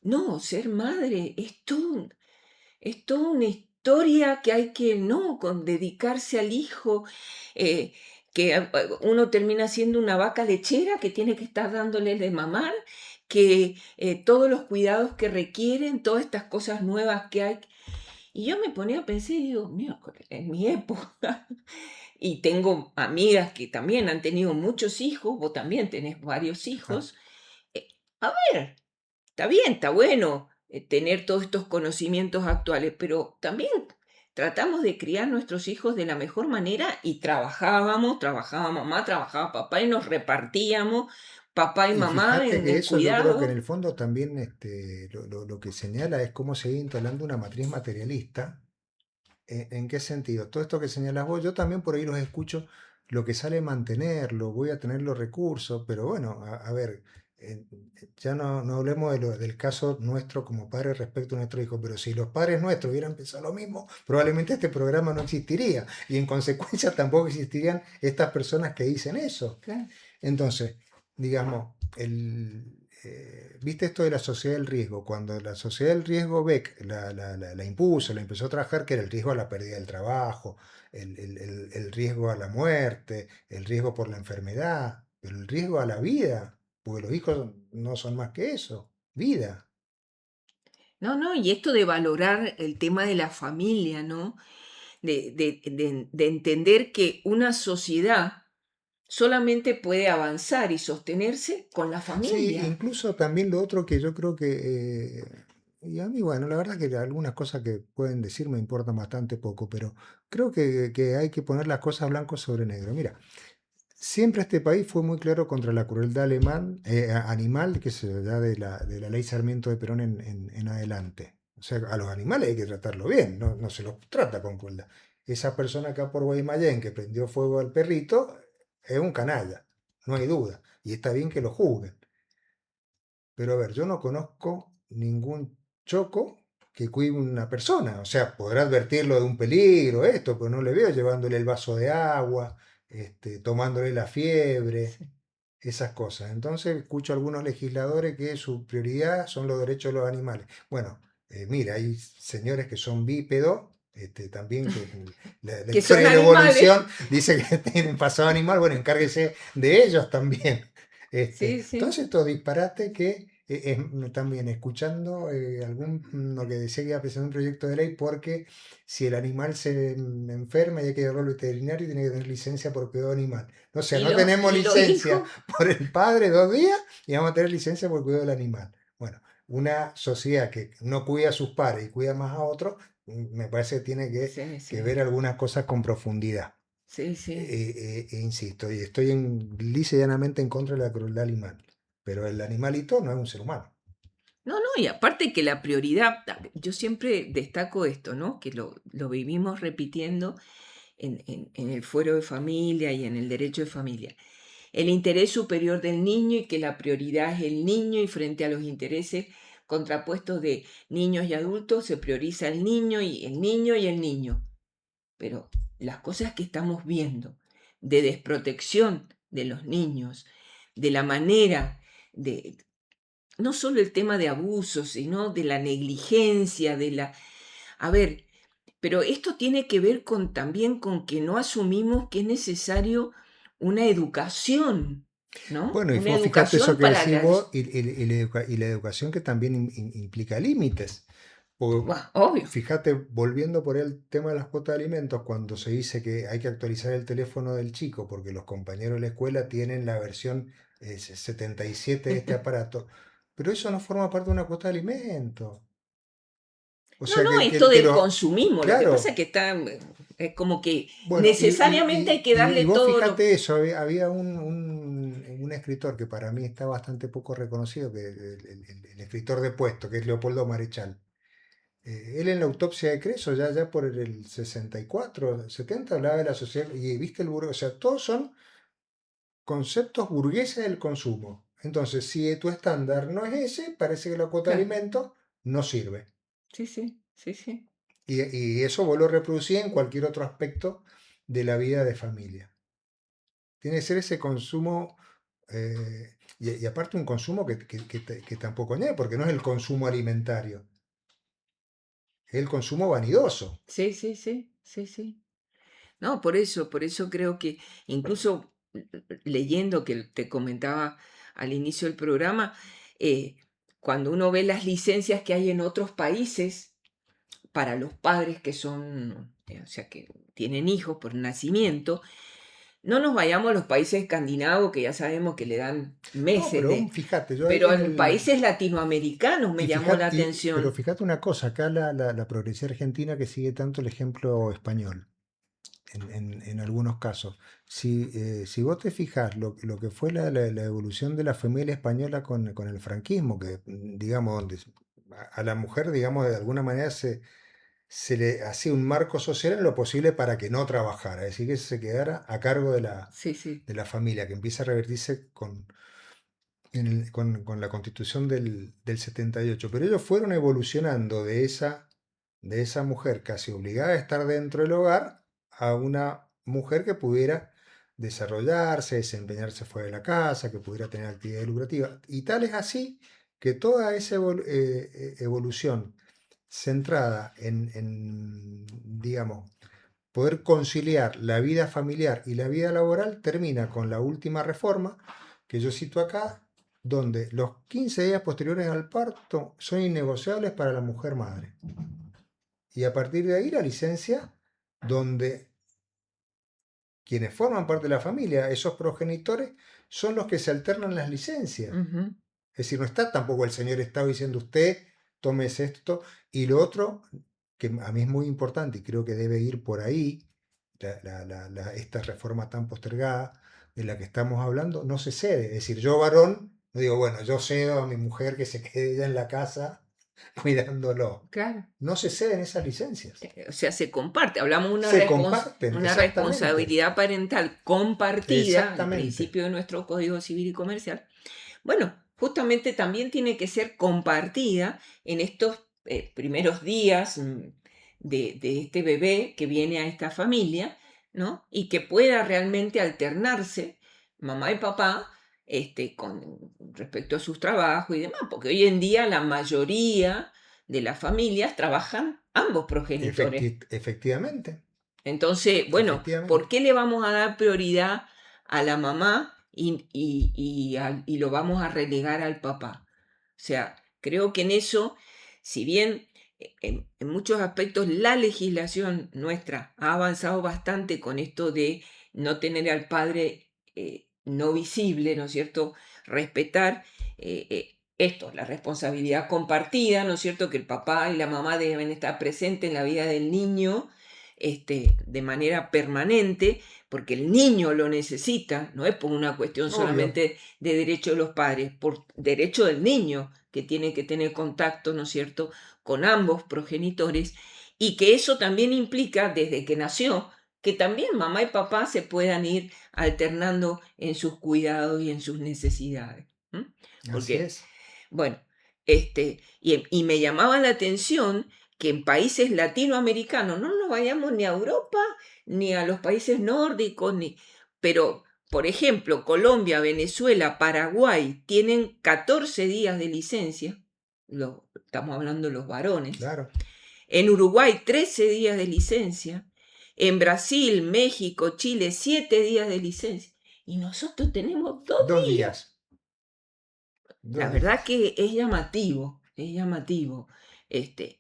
no, ser madre es toda una historia que hay que, no, con dedicarse al hijo, eh, que uno termina siendo una vaca lechera que tiene que estar dándole de mamar, que todos los cuidados que requieren, todas estas cosas nuevas que hay. Y yo me ponía a pensar y digo, miércoles, en mi época, y tengo amigas que también han tenido muchos hijos, vos también tenés varios Ah, hijos. A ver, está bien, está bueno tener todos estos conocimientos actuales, pero también tratamos de criar nuestros hijos de la mejor manera y trabajaba mamá, trabajaba papá y nos repartíamos papá y y mamá fíjate en que el eso yo creo que en cuidado. el fondo también lo que señala es cómo se va instalando una matriz materialista. ¿En qué sentido? Todo esto que señalas vos, yo también por ahí los escucho, lo que sale mantenerlo, voy a tener los recursos, pero bueno, a ver, eh, ya no hablemos del caso nuestro como padres respecto a nuestro hijo, pero si los padres nuestros hubieran pensado lo mismo, probablemente este programa no existiría y en consecuencia tampoco existirían estas personas que dicen eso. Claro. Entonces, digamos, ¿viste esto de la sociedad del riesgo? Cuando la sociedad del riesgo Beck la impuso, la empezó a trabajar, que era el riesgo a la pérdida del trabajo, el riesgo a la muerte, el riesgo por la enfermedad, pero el riesgo a la vida, porque los hijos no son más que eso, vida. No, no, y esto de valorar el tema de la familia, ¿no? De entender que una sociedad solamente puede avanzar y sostenerse con la Sí, familia. incluso también lo otro que yo creo que, y a mí, bueno, la verdad que algunas cosas que pueden decir me importan bastante poco, pero creo que hay que poner las cosas blanco sobre negro. Mira, siempre este país fue muy claro contra la crueldad animal, que se da de la ley Sarmiento de Perón en adelante. O sea, a los animales hay que tratarlo bien, no se los trata con crueldad. Esa persona acá por Guaymallén que prendió fuego al perrito es un canalla, no hay duda, y está bien que lo juzguen. Pero a ver, yo no conozco ningún choco que cuide una persona. O sea, podrá advertirlo de un peligro, esto, pero no le veo llevándole el vaso de agua, tomándole la fiebre, Sí, esas cosas. Entonces, escucho a algunos legisladores que su prioridad son los derechos de los animales. Bueno, mira, hay señores que son bípedos. También que la que son historia de la animales. evolución dice que tienen pasado animal, bueno, encárguese de ellos también. Sí, sí. Entonces, estos disparates que también escuchando alguno que decía que iba a presentar un proyecto de ley porque si el animal se enferma y hay que llevarlo al veterinario, tiene que tener licencia por cuidado animal. O sea, no tenemos Y los licencia hijos, por el padre 2 días y vamos a tener licencia por cuidado del animal. Bueno, una sociedad que no cuida a sus padres y cuida más a otros, me parece que tiene sí, que sí, ver algunas cosas con profundidad. sí, sí. Insisto, y estoy lisa y llanamente en contra de la crueldad animal, pero el animalito no es un ser humano. No, no, y aparte que la prioridad, yo siempre destaco esto, ¿no? Que lo vivimos repitiendo en el fuero de familia y en el derecho de familia. El interés superior del niño y que la prioridad es el niño y frente a los intereses contrapuestos de niños y adultos se prioriza el niño y el niño y el niño. Pero las cosas que estamos viendo de desprotección de los niños, de la manera de, no solo el tema de abusos, sino de la negligencia, de la... A ver, pero esto tiene que ver también con que no asumimos que es necesario una educación, ¿no? Bueno, y Una vos fíjate eso educación que para decís vos y la educación que también implica límites. Porque Buah, obvio, fíjate, volviendo por el tema de las cuotas de alimentos, cuando se dice que hay que actualizar el teléfono del chico porque los compañeros de la escuela tienen la versión 77 de este aparato, pero eso no forma parte de una cuota de alimentos. O no, sea no, que, esto que del lo, consumismo, lo que pasa es claro, que está, es como que bueno, necesariamente hay que y darle vos todo lo... fíjate eso, había un escritor que para mí está bastante poco reconocido, que el escritor de Puesto, que es Leopoldo Marechal. Él en la autopsia de Creso, ya por el 64, 70, hablaba de la sociedad, y viste el burgués, o sea, todos son conceptos burgueses del consumo. Entonces, si tu estándar no es ese, parece que la cuota de Claro, alimentos no sirve. sí, sí, sí, sí. Y eso vos lo reproducís en cualquier otro aspecto de la vida de familia. Tiene que ser ese consumo, y aparte un consumo que tampoco es, porque no es el consumo alimentario, es el consumo vanidoso. Sí, sí, sí, sí, sí. No, por eso creo que incluso leyendo que te comentaba al inicio del programa, eh, cuando uno ve las licencias que hay en otros países para los padres que son, o sea, que tienen hijos por nacimiento, no nos vayamos a los países escandinavos que ya sabemos que le dan No, meses pero de, fíjate, yo ahí pero en en el... países latinoamericanos me Y llamó la fíjate, pero atención. fíjate una cosa, acá la progresía argentina que sigue tanto el ejemplo español, en algunos casos. Si vos te fijas lo que fue la evolución de la familia española con el franquismo, que digamos, donde a la mujer, digamos, de alguna manera se le hacía un marco social en lo posible para que no trabajara, es decir, que se quedara a cargo Sí, sí. de la familia, que empieza a revertirse con la constitución del 78. Pero ellos fueron evolucionando de esa mujer casi obligada a estar dentro del hogar a una mujer que pudiera desarrollarse, desempeñarse fuera de la casa, que pudiera tener actividad lucrativa. Y tal es así que toda esa evolución centrada digamos, poder conciliar la vida familiar y la vida laboral termina con la última reforma que yo cito acá, donde los 15 días posteriores al parto son innegociables para la mujer madre. Y a partir de ahí la licencia, donde quienes forman parte de la familia, esos progenitores, son los que se alternan las licencias. Ujú. Es decir, no está tampoco el señor Estado diciendo usted, tómese esto. Y lo otro, que a mí es muy importante y creo que debe ir por ahí, esta reforma tan postergada de la que estamos hablando, no se cede. Es decir, yo varón, no digo, bueno, yo cedo a mi mujer que se quede ya en la casa cuidándolo. Claro. No se ceden esas licencias. O sea, se comparte. Hablamos de Se comparten, una exactamente. responsabilidad parental compartida, el Exactamente. principio de nuestro Código Civil y Comercial. Bueno, justamente también tiene que ser compartida en estos primeros días de este bebé que viene a esta familia, ¿no? Y que pueda realmente alternarse mamá y papá con respecto a sus trabajos y demás, porque hoy en día la mayoría de las familias trabajan ambos progenitores. Efectivamente. Entonces, bueno, Efectivamente. ¿por qué le vamos a dar prioridad a la mamá y lo vamos a relegar al papá? O sea, creo que en eso, si bien en muchos aspectos la legislación nuestra ha avanzado bastante con esto de no tener al padre no visible, ¿no es cierto? Respetar esto, la responsabilidad compartida, ¿no es cierto? Que el papá y la mamá deben estar presentes en la vida del niño de manera permanente, porque el niño lo necesita, no es por una cuestión Obvio. solamente de derecho de los padres, por derecho del niño que tiene que tener contacto, ¿no es cierto?, con ambos progenitores, y que eso también implica, desde que nació, que también mamá y papá se puedan ir alternando en sus cuidados y en sus necesidades. Así Porque, es. bueno, y me llamaba la atención que en países latinoamericanos, no nos vayamos ni a Europa, ni a los países nórdicos, pero, por ejemplo, Colombia, Venezuela, Paraguay tienen 14 días de licencia, estamos hablando de los varones. Claro. En Uruguay, 13 días de licencia. En Brasil, México, Chile, 7 días de licencia. Y nosotros tenemos 2 2 días. días. La 2 verdad días. que es llamativo, es llamativo.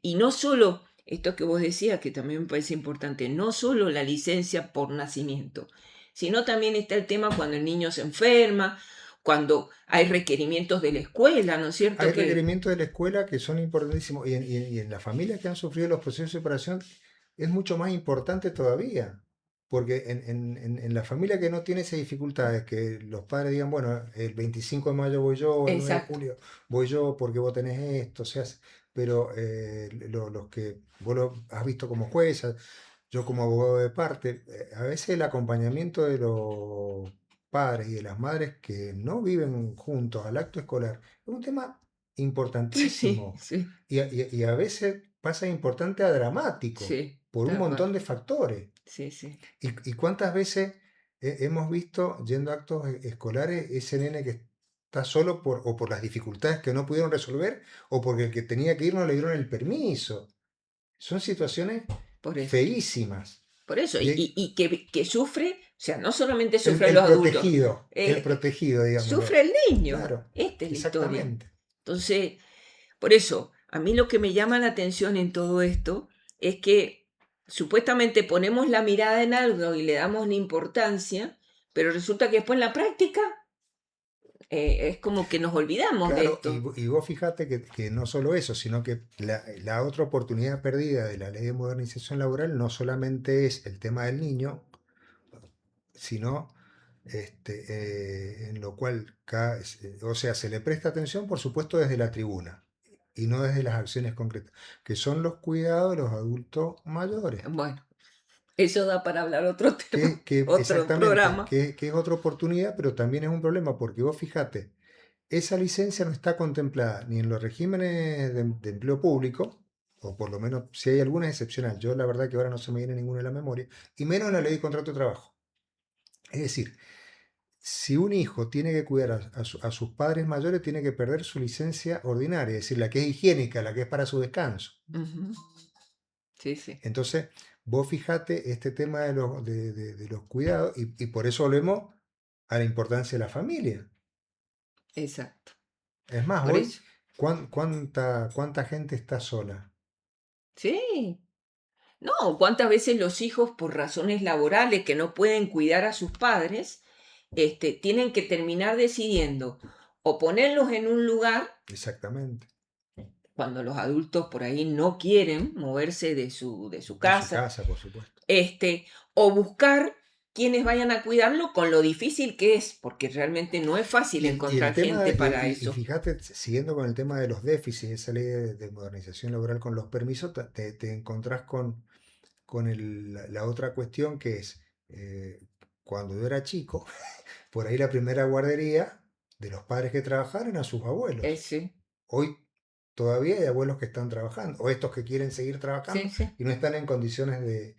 Y no solo, esto que vos decías, que también me parece importante, no solo la licencia por nacimiento, sino también está el tema cuando el niño se enferma, cuando hay requerimientos de la escuela, ¿no es cierto? Hay requerimientos de la escuela que son importantísimos y en las familias que han sufrido los procesos de separación es mucho más importante todavía, porque en la familia que no tiene esas dificultades, que los padres digan, bueno, el 25 de mayo voy yo, el 9 de Exacto. julio voy yo porque vos tenés esto, o sea, pero los que vos lo has visto como jueza, yo como abogado de parte, a veces el acompañamiento de los padres y de las madres que no viven juntos al acto escolar es un tema Sí, importantísimo sí, y a veces pasa de importante a dramático sí, por un tal montón cual. de factores. Sí, sí. Y cuántas veces hemos visto yendo a actos escolares ese nene que está solo o por las dificultades que no pudieron resolver o porque el que tenía que ir no le dieron el permiso. Son situaciones Por eso. feísimas. Por eso. Y Y que sufre, o sea, no solamente el, sufren el los adultos, protegido, digámoslo. sufre el niño. Claro, Esta es la historia. exactamente. Entonces, por eso, a mí lo que me llama la atención en todo esto es que supuestamente ponemos la mirada en algo y le damos la importancia, pero resulta que después en la práctica es como que nos olvidamos de Claro, esto. y vos fíjate que no solo eso, sino que la otra oportunidad perdida de la ley de modernización laboral no solamente es el tema del niño, sino en lo cual, o sea, se le presta atención, por supuesto, desde la tribuna y no desde las acciones concretas, que son los cuidados de los adultos mayores. Bueno, eso da para hablar otro tema, otro Exactamente, programa. que es otra oportunidad, pero también es un problema, porque vos fíjate, esa licencia no está contemplada ni en los regímenes de empleo público, o por lo menos si hay alguna excepcional, yo la verdad que ahora no se me viene ninguna a la memoria, y menos en la ley de contrato de trabajo. Es decir, si un hijo tiene que cuidar a sus padres mayores, tiene que perder su licencia ordinaria, es decir, la que es higiénica, la que es para su descanso. Ujú. Sí, sí. Entonces, vos fijate este tema de los cuidados, y por eso volvemos a la importancia de la familia. Exacto. Es más, Por hoy, eso. ¿cuánta gente está sola? Sí. No, cuántas veces los hijos, por razones laborales que no pueden cuidar a sus padres, tienen que terminar decidiendo o ponerlos en un lugar Exactamente. cuando los adultos por ahí no quieren moverse de su De su casa, casa, por supuesto. o buscar quienes vayan a cuidarlo con lo difícil que es, porque realmente no es fácil Y el encontrar tema gente para y eso. fíjate, siguiendo con el tema de los déficits, esa ley de modernización laboral con los permisos, te encontrás con la otra cuestión que es, cuando yo era chico, por ahí la primera guardería de los padres que trabajaban eran sus abuelos. Sí, Hoy todavía hay abuelos que están trabajando, o estos que quieren seguir trabajando sí, sí. y no están en condiciones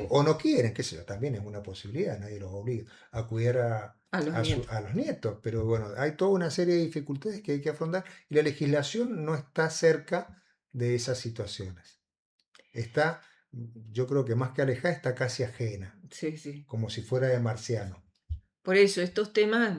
o no quieren, qué sé yo, también es una posibilidad, nadie los obliga a cuidar A los nietos. a los nietos, pero bueno, hay toda una serie de dificultades que hay que afrontar y la legislación no está cerca de esas situaciones. Está, yo creo que más que alejada, está casi ajena, Sí, sí. como si fuera de marciano. Por eso estos temas,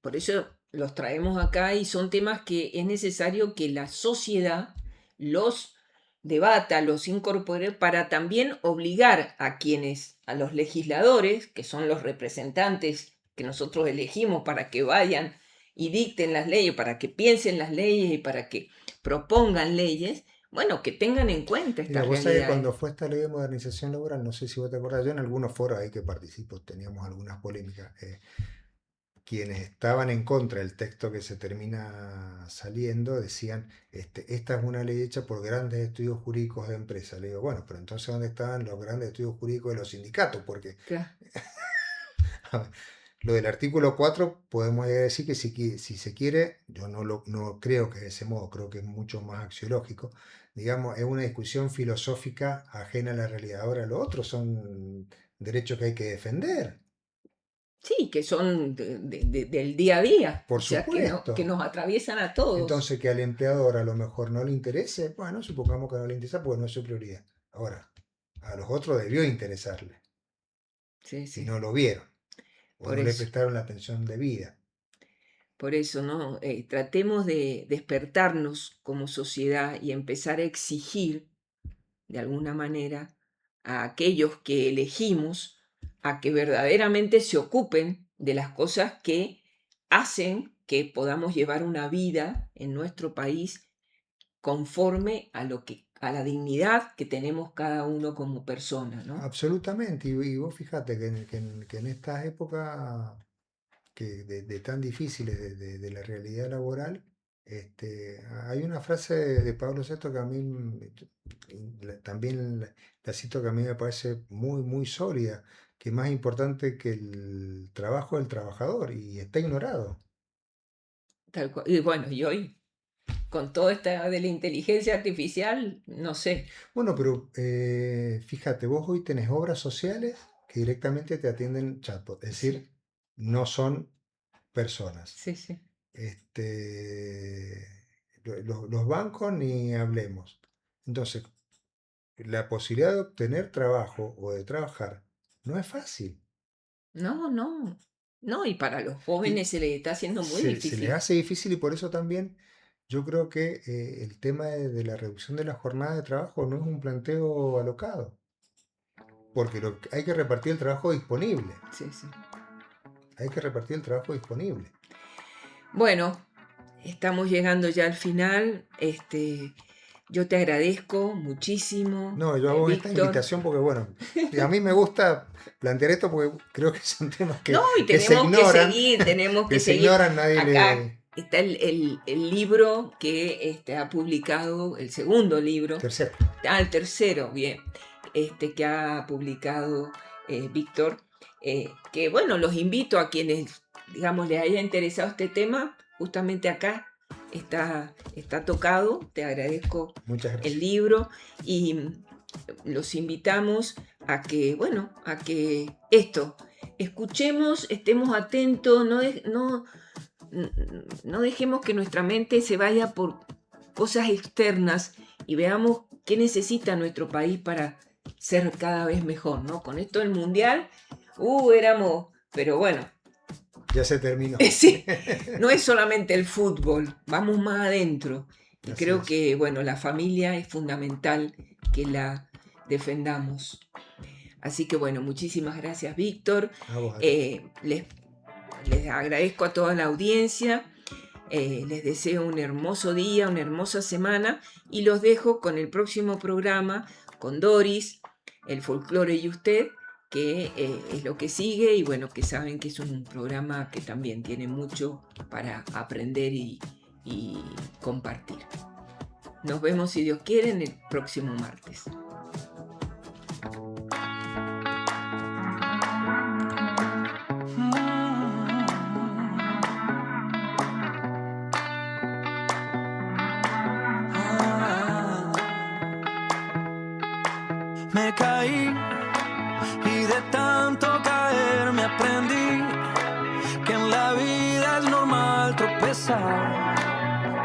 por eso los traemos acá y son temas que es necesario que la sociedad los debata, los incorpore para también obligar a los legisladores, que son los representantes que nosotros elegimos para que vayan y dicten las leyes, para que piensen las leyes y para que propongan leyes, bueno, que tengan en cuenta Mira, estas vos sabés que realidades. cuando fue esta ley de modernización laboral, no sé si vos te acordás, yo en algunos foros ahí que participo teníamos algunas polémicas. quienes estaban en contra del texto que se termina saliendo decían, esta es una ley hecha por grandes estudios jurídicos de empresa. Le digo, bueno, pero entonces ¿dónde estaban los grandes estudios jurídicos de los sindicatos? Porque Claro. lo del artículo 4 podemos decir que si se quiere, yo no creo que de ese modo, creo que es mucho más axiológico, digamos, es una discusión filosófica ajena a la realidad. Ahora, lo otro son derechos que hay que defender, Sí, que son del día a día, por o sea, supuesto. que nos atraviesan a todos. Entonces, que al empleador a lo mejor no le interese, bueno, supongamos que no le interesa porque no es su prioridad. Ahora, a los otros debió interesarle Sí, y sí. no lo vieron o Por no le eso. prestaron la atención debida. Por eso, ¿no? Tratemos de despertarnos como sociedad y empezar a exigir, de alguna manera, a aquellos que elegimos a que verdaderamente se ocupen de las cosas que hacen que podamos llevar una vida en nuestro país conforme a la dignidad que tenemos cada uno como persona, ¿no? Absolutamente. Y vos fíjate que en estas épocas de tan difíciles de la realidad laboral, hay una frase de Pablo VI que a mí también la cito, que a mí me parece muy, muy sólida, que es más importante que el trabajo del trabajador y está ignorado. Tal cual. Y bueno, y hoy, con todo esto de la inteligencia artificial, no sé. Bueno, pero fíjate, vos hoy tenés obras sociales que directamente te atienden chatbot, es decir, no son personas. Sí, sí. Los bancos ni hablemos. Entonces, la posibilidad de obtener trabajo o de trabajar no es fácil. No, no. No, y para los jóvenes se les está haciendo muy Se les difícil. hace difícil y por eso también yo creo que el tema de la reducción de la jornada de trabajo no es un planteo alocado, porque hay que repartir el trabajo disponible. Sí, sí. Hay que repartir el trabajo disponible. Bueno, estamos llegando ya al final. Yo te agradezco muchísimo, No, yo hago esta Víctor. invitación porque, bueno, a mí me gusta plantear esto porque creo que son temas que, No, y que se tenemos que ignoran. seguir, tenemos Que que se seguir. ignoran, nadie Acá le... está el libro que ha publicado, el segundo libro. Tercero. El tercero, bien, que ha publicado Víctor. Que bueno, los invito a quienes, digamos, les haya interesado este tema, justamente acá está tocado. Te agradezco Muchas gracias. el libro y los invitamos a que, bueno, a que escuchemos, estemos atentos, no dejemos que nuestra mente se vaya por cosas externas y veamos qué necesita nuestro país para ser cada vez mejor, ¿no? Con esto del mundial, pero bueno. Ya se terminó. Sí, no es solamente el fútbol, vamos más adentro. Y Así creo es. que, bueno, la familia es fundamental que la defendamos. Así que, bueno, muchísimas gracias, Víctor. A vos, Les agradezco a toda la audiencia. Les deseo un hermoso día, una hermosa semana y los dejo con el próximo programa, con Doris, el folclore y usted, que es lo que sigue y bueno, que saben que es un programa que también tiene mucho para aprender y compartir. Nos vemos, si Dios quiere, en el próximo martes. Me caí y de tanto caer me aprendí que en la vida es normal tropezar,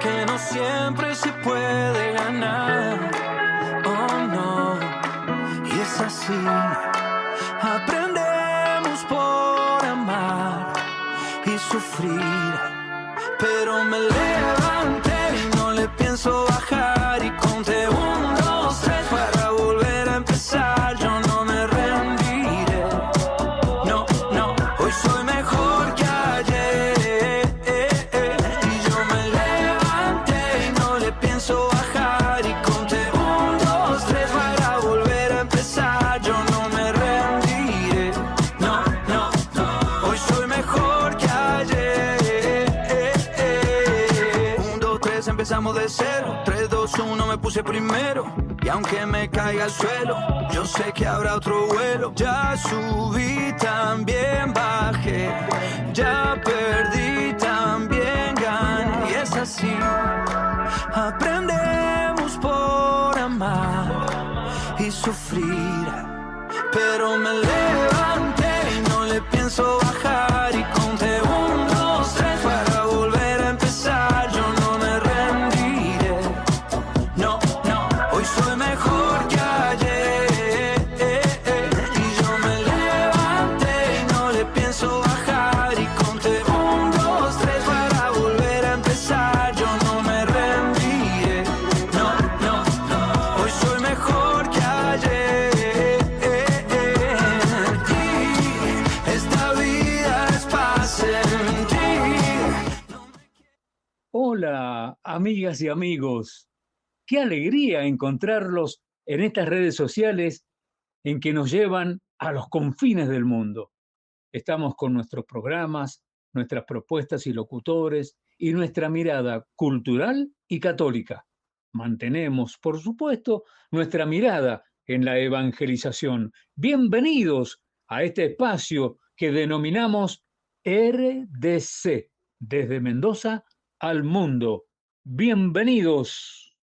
que no siempre se puede ganar, oh no, y es así, aprendemos por amar y sufrir, pero me levanté y no le pienso bajar y conté 1, 2, 3 para volver a empezar. Yo no me rendiré, no, no, hoy soy mejor que ayer, y yo me levanté y no le pienso bajar y conté 1, 2, 3 para volver a empezar. Yo no me rendiré, no, no, no, hoy soy mejor que ayer. cero. 3, 2, 1, me puse primero. Y aunque me caiga al suelo, yo sé que habrá otro vuelo. Ya subí, también bajé. Ya perdí, también gané. Y es así. Aprendemos por amar y sufrir. Pero me levanté y no le pienso bajar. Y conté 1, 2, 3 para volver a empezar. Yo no me rendiré. No, no, hoy soy mejor que ayer. Y yo me levanté y no le pienso bajar. Y conté 1, 2, 3 para volver a empezar. Yo no me rendiré. No, no, no, hoy soy mejor que ayer. Y esta vida es para sentir. Hola, amigas y amigos. Qué alegría encontrarlos en estas redes sociales en que nos llevan a los confines del mundo. Estamos con nuestros programas, nuestras propuestas y locutores y nuestra mirada cultural y católica. Mantenemos, por supuesto, nuestra mirada en la evangelización. Bienvenidos a este espacio que denominamos RDC, desde Mendoza al mundo. Bienvenidos.